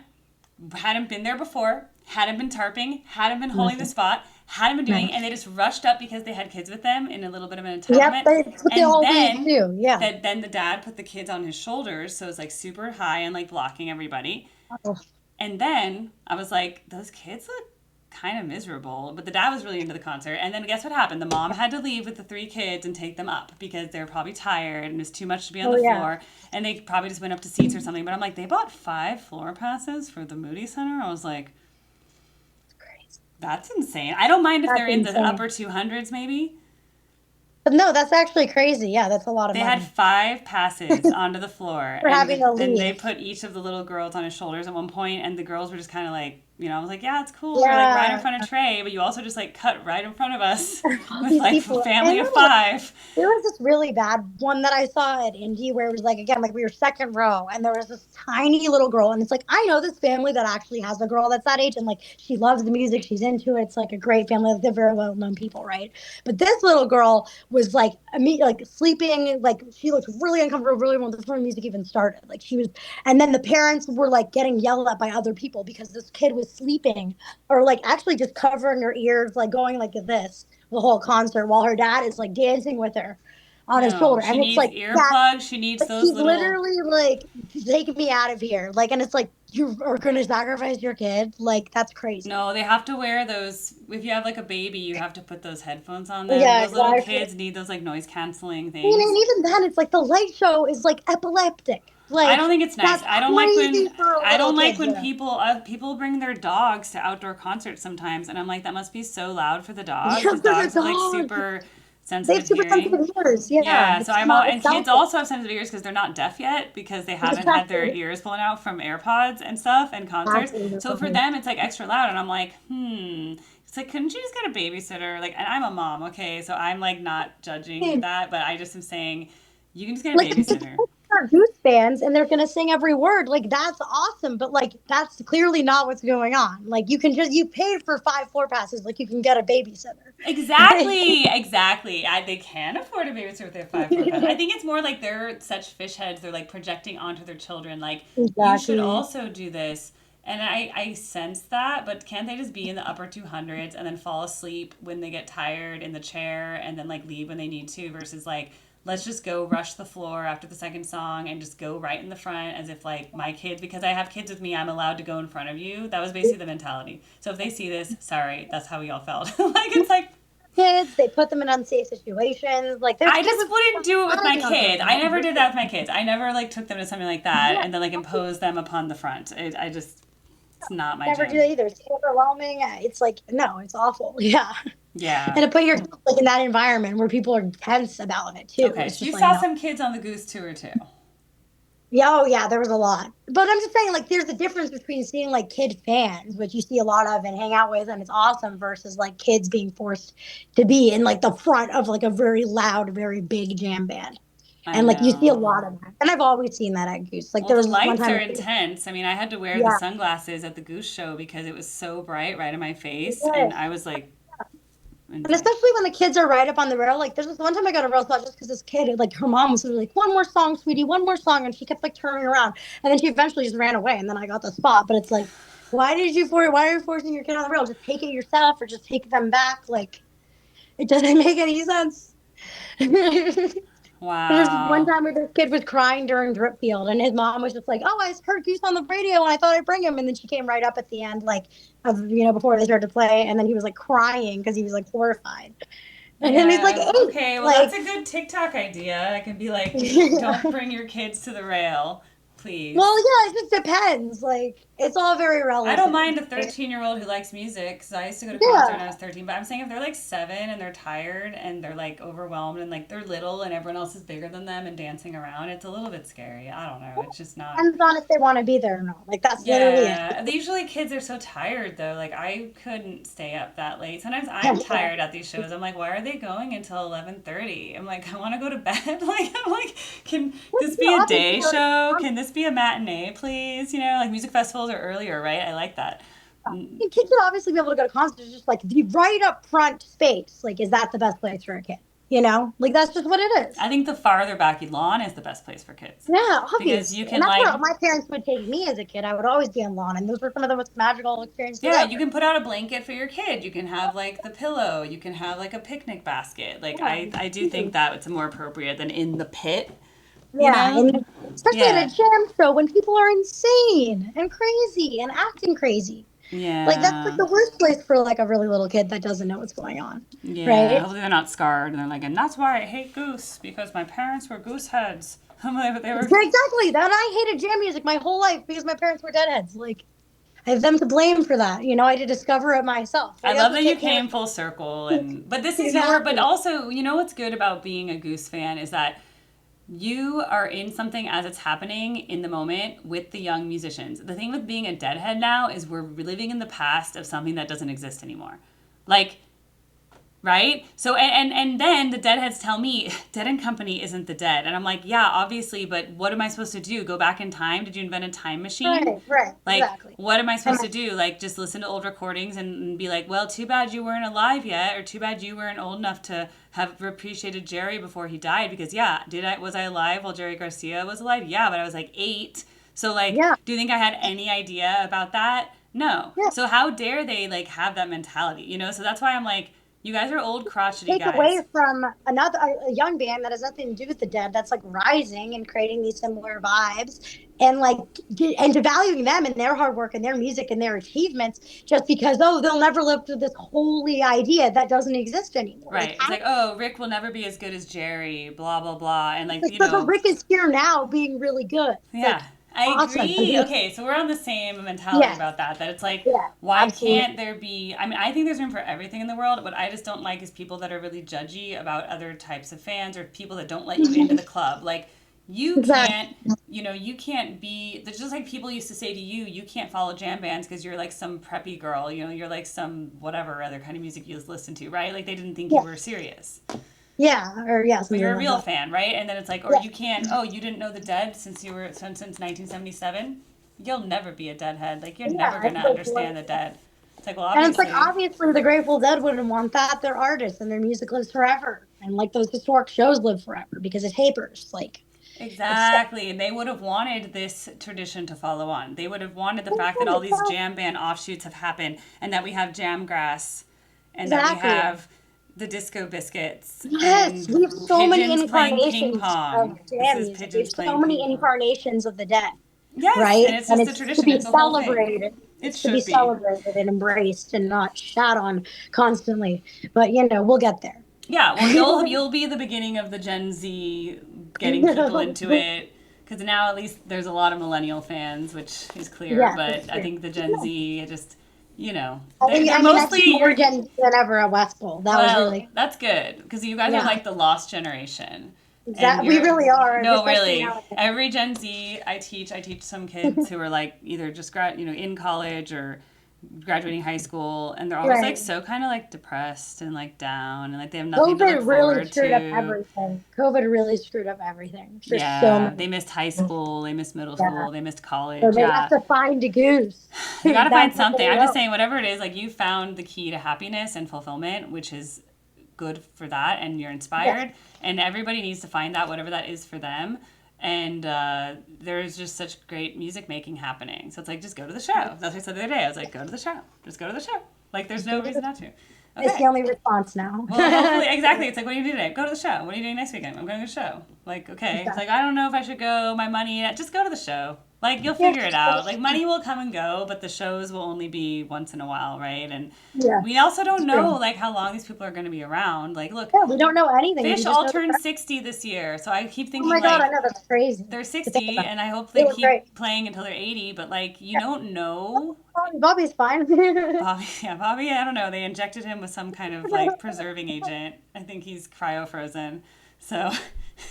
hadn't been there before, hadn't been tarping, hadn't been holding the nice, spot, hadn't been doing, and nice. they just rushed up because they had kids with them in a little bit of an Yep, entitlement, that's what they and always then do. Yeah. then the dad put the kids on his shoulders, so it's like super high and like blocking everybody. Oh, And then I was like, those kids look kind of miserable. But the dad was really into the concert. And then guess what happened? The mom had to leave with the three kids and take them up because they were probably tired and it was too much to be on oh the yeah. floor. And they probably just went up to seats or something. But I'm like, they bought 5 floor passes for the Moody Center. I was like, Crazy. that's insane. I don't mind if That's they're in the insane. upper 200s maybe. But no, that's actually crazy. Yeah, that's a lot of They had money 5 passes onto the floor, for having to and they leave. put each of the little girls on his shoulders at one point, and the girls were just kind of like, you know, I was like, yeah, it's cool, we're like right in Yeah, front of Trey, but you also just like cut right in front of us all with these like a people. family And of then like, 5. there was this really bad one that I saw at Indy where it was like again like we were second row and there was this tiny little girl and it's like I know this family that actually has a girl that's that age and like she loves the music, she's into it. It's like a great family, like they're very well known people, right? But this little girl was like like sleeping, like she looked really uncomfortable, really when the music even started. Like she was, and then the parents were like getting yelled at by other people because this kid was sleeping or like actually just covering her ears, like going like this the whole concert while her dad is like dancing with her on his No, shoulder. she And it's needs like that, earplugs, she needs like those he's little. literally like, take me out of here. Like, and it's like, you are going to sacrifice your kid. Like, that's crazy. No, they have to wear those. If you have like a baby, you have to put those headphones on them. Yeah, Those little exactly. kids need those like noise canceling I mean, things. and even then, it's like the light show is like epileptic. I Like, don't think it's nice. that's crazy for I little don't like kids when there. people bring their dogs to outdoor concerts sometimes, and I'm like, that must be so loud for the dog Yeah, because for the dogs have like dog. super They have sensitive super hearing. sensitive ears. Yeah, Yeah, so it's I'm all, not, and it's kids selfish. also have sensitive ears because they're not deaf yet because they haven't had their Exactly. ears blown out from AirPods and stuff and concerts. So for Absolutely. them, it's like extra loud, and I'm like, It's like, couldn't you just get a babysitter? Like, and I'm a mom, okay, so I'm like not judging that, but I just am saying You can just get a Like, if babysitter. they're Goose fans and they're gonna sing every word, like that's awesome. But like that's clearly not what's going on. Like you paid for 5 floor passes, like you can get a babysitter. Exactly, exactly. They can afford a babysitter with their 5 4 pounds. I think it's more like they're such fish heads. They're like projecting onto their children. Like you should Exactly. also do this, and I sense that. But can't they just be in the upper 200s and then fall asleep when they get tired in the chair, and then like leave when they need to? Versus like let's just go rush the floor after the second song and just go right in the front as if like my kids, because I have kids with me, I'm allowed to go in front of you. That was basically the mentality. So if they see this, sorry, that's how we all felt. Like it's like Kids, they put them in unsafe situations. Like there's I kids just with wouldn't do it with my out there. kids. I never did that with my kids. I never like took them to something like that and then like imposed them upon the front. I just, it's not my Never do jam. that either. It's overwhelming. It's like no, it's awful. Yeah, and Yeah. to put yourself like in that environment where people are tense about it too. Okay, It's so you just like saw no. some kids on the Goose tour too. Yeah, oh yeah, there was a lot. But I'm just saying, like, there's a difference between seeing like kid fans, which you see a lot of and hang out with, and it's awesome, versus like kids being forced to be in like the front of like a very loud, very big jam band. I And like you see a know. lot of that. And I've always seen that at Goose. Like Well, there the was this one lights time, are intense. I mean, I had to wear the yeah, sunglasses at the Goose show because it was so bright right in my face, and yes. I was like, And insane. especially when the kids are right up on the rail. Like there's this one time I got a rail spot just because this kid, like her mom was like, "One more song, sweetie, one more song," and she kept like turning around, and then she eventually just ran away, and then I got the spot. But it's like, why are you forcing your kid on the rail? Just take it yourself, or just take them back. Like it doesn't make any sense. There's one Wow. time where this kid was crying during drip field, and his mom was just like, "Oh, I heard Goose on the radio, and I thought I'd bring him." And then she came right up at the end, like of before they started to play, and then he was like crying because he was like horrified. And then he's like Yeah. 8, Okay. Well, that's like, a good TikTok idea. I can be like, don't well, bring your kids to the rail, please. yeah, it just depends. Like, it's all very I don't relative. mind a 13-year-old who likes music because I used to go to concert when I Yeah, was 13. But I'm saying if they're like 7 and they're tired and they're like overwhelmed and like they're little and everyone else is bigger than them and dancing around, it's a little bit scary. I don't know. It's just not. depends on if they want to be there or not. Like, that's literally it. Yeah, usually kids are so tired though. Like I couldn't stay up that late. Sometimes I'm tired at these shows. I'm like, why are they going until 11:30? I'm like, I want to go to bed. Like I'm like, can this be a Obviously, day show? Can this be a matinee, please? Like music festivals are earlier, right? I like that. kids should obviously be able to go to concerts. It's just like the right up front space. Like, is that the best place for a kid? Like, that's just what it is. I think the farther back lawn is the best place for kids Yeah, because you obviously. And can that's like where my parents would take me as a kid. I would always be on lawn, and those were some of the most magical experiences yeah, you ever. can put out a blanket for your kid. You can have like the pillow. You can have like a picnic basket. Like Yeah, I do think that it's more appropriate than in the pit, you yeah, know? and especially at a Yeah. jam show when people are insane and crazy and acting crazy. Like that's like Yeah. the worst place for like a really little kid that doesn't know what's going on, Yeah. right? Hopefully they're not scarred and they're like, and that's why I hate Goose because my parents were goose heads. I'm like, but they were. Exactly. That I hated jam music my whole life because my parents were deadheads. Like I have them to blame for that. I had to discover it myself. I Like that's love what that you kid came parents full circle and but this is your but exactly. also what's good about being a Goose fan is that you are in something as it's happening in the moment with the young musicians. The thing with being a deadhead now is we're living in the past of something that doesn't exist anymore. Like, right? So and then the deadheads tell me Dead and Company isn't the Dead. And I'm like, yeah, obviously, but what am I supposed to do? Go back in time? Did you invent a time machine? Right, Like, exactly. what am I supposed And to do? Like, just listen to old recordings and be like, well, too bad you weren't alive yet, or too bad you weren't old enough to have appreciated Jerry before he died. Because yeah, was I alive while Jerry Garcia was alive? Yeah, but I was like 8. So like, yeah, do you think I had any idea about that? No. yeah. So how dare they like have that mentality? So that's why I'm like, you guys are old crotchety Take away guys. from a young band that has nothing to do with the Dead, that's like rising and creating these similar vibes, and like and devaluing them and their hard work and their music and their achievements just because they'll never live up to this holy idea that doesn't exist anymore. Like Right. It's like, oh, Rick will never be as good as Jerry, blah, blah, blah. And like, but Rick is here now being really good. yeah, Like I awesome. agree. Okay, so we're on the same mentality Yes, about that. That it's like, yeah, why can't absolutely. there be? I mean, I think there's room for everything in the world. What I just don't like is people that are really judgy about other types of fans or people that don't let you into the club. Like, you Exactly. can't, you can't be. There's just like people used to say to you, you can't follow jam bands because you're like some preppy girl. You're like some whatever other kind of music you listen to, right? Like they didn't think you Yeah. were serious. Yeah, or yeah, Or something you're a like real that. fan, right? And then it's like, or Yeah, you can't. Oh, you didn't know the Dead since 1977. You'll never be a Deadhead. Like you're never yeah. gonna It's like, understand the Dead. It's like, well, and it's like obviously. obviously the Grateful Dead wouldn't want that. They're artists and their music lives forever. And like those historic shows live forever because of tapers. Like it's Exactly. And they would have wanted this tradition to follow on. They would have wanted the fact that all these jam band offshoots have happened and that we have Jamgrass and that we exactly. have the Disco Biscuits Yes, we and have so many pigeons playing ping incarnations of pong. This jam is music. We have pigeons so playing many ping pong. incarnations of the dead, Yes, right? and it's And just a it's to tradition. be It's a whole thing. celebrated. It It's to be should be. celebrated and embraced and not shat on constantly. But we'll get there. Yeah, well, you'll be the beginning of the Gen Z getting people into it because now at least there's a lot of millennial fans, which is clear. Yes, But it's I true. think the Gen Z just, I they're mean, I see mostly more you're. Gen Z than ever at West Bowl. That was Well, really, that's good because you guys are yeah. like the lost generation. And Exactly. We you're really are, no, especially really. now. Every Gen Z I teach some kids who are like either just in college or graduating high school, and they're always like Right. so kind of like depressed and like down and like they have nothing to look COVID really forward screwed up to. everything. COVID really screwed up everything for so Yeah, many. they missed high school, they missed middle Yeah. school, they missed So college. they have Yeah. to find a goose. You got to find That's what something. they I'm just know. saying, whatever it is, like you found the key to happiness and fulfillment, which is good for that, and you're Yes. inspired. And everybody needs to find that, whatever that is for them. And there's just such great music making happening. So it's like, just go to the show. That's what I said the other day. I was like, go to the show. Just go to the show. Like, there's no reason not to. It's the Okay. only response now. Well, hopefully, exactly. It's like, what do you do today? Go to the show. What are you doing next weekend? I'm going to the show. Like, okay. It's Exactly. like, I don't know if I should go. My money. Just go to the show. Like, you'll Yeah. figure it out. Like, money will come and go, but the shows will only be once in a while, right? And Yeah. we also don't It's know, true. like, how long these people are going to be around. Like, look, Yeah, we don't know anything. We Fish just all know the turned fact. 60 this year. So I keep Oh thinking, my God, I like, know that's crazy they're to think 60, about. and I hope They they look great. keep playing until they're 80, but, like, you Yeah. don't know. Bobby's fine. Bobby, yeah, Bobby, I don't know. They injected him with some kind of like preserving agent. I think he's cryo frozen. So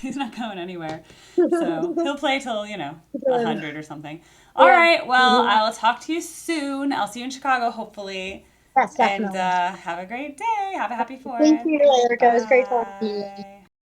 he's not going anywhere. So he'll play till, 100 or something. All Yeah. right. Well, Mhm. I'll talk to you soon. I'll see you in Chicago, hopefully. Yes, And definitely. have a great day. Have a happy Thank 4th. you, Erica. It was great talking to you. Bye.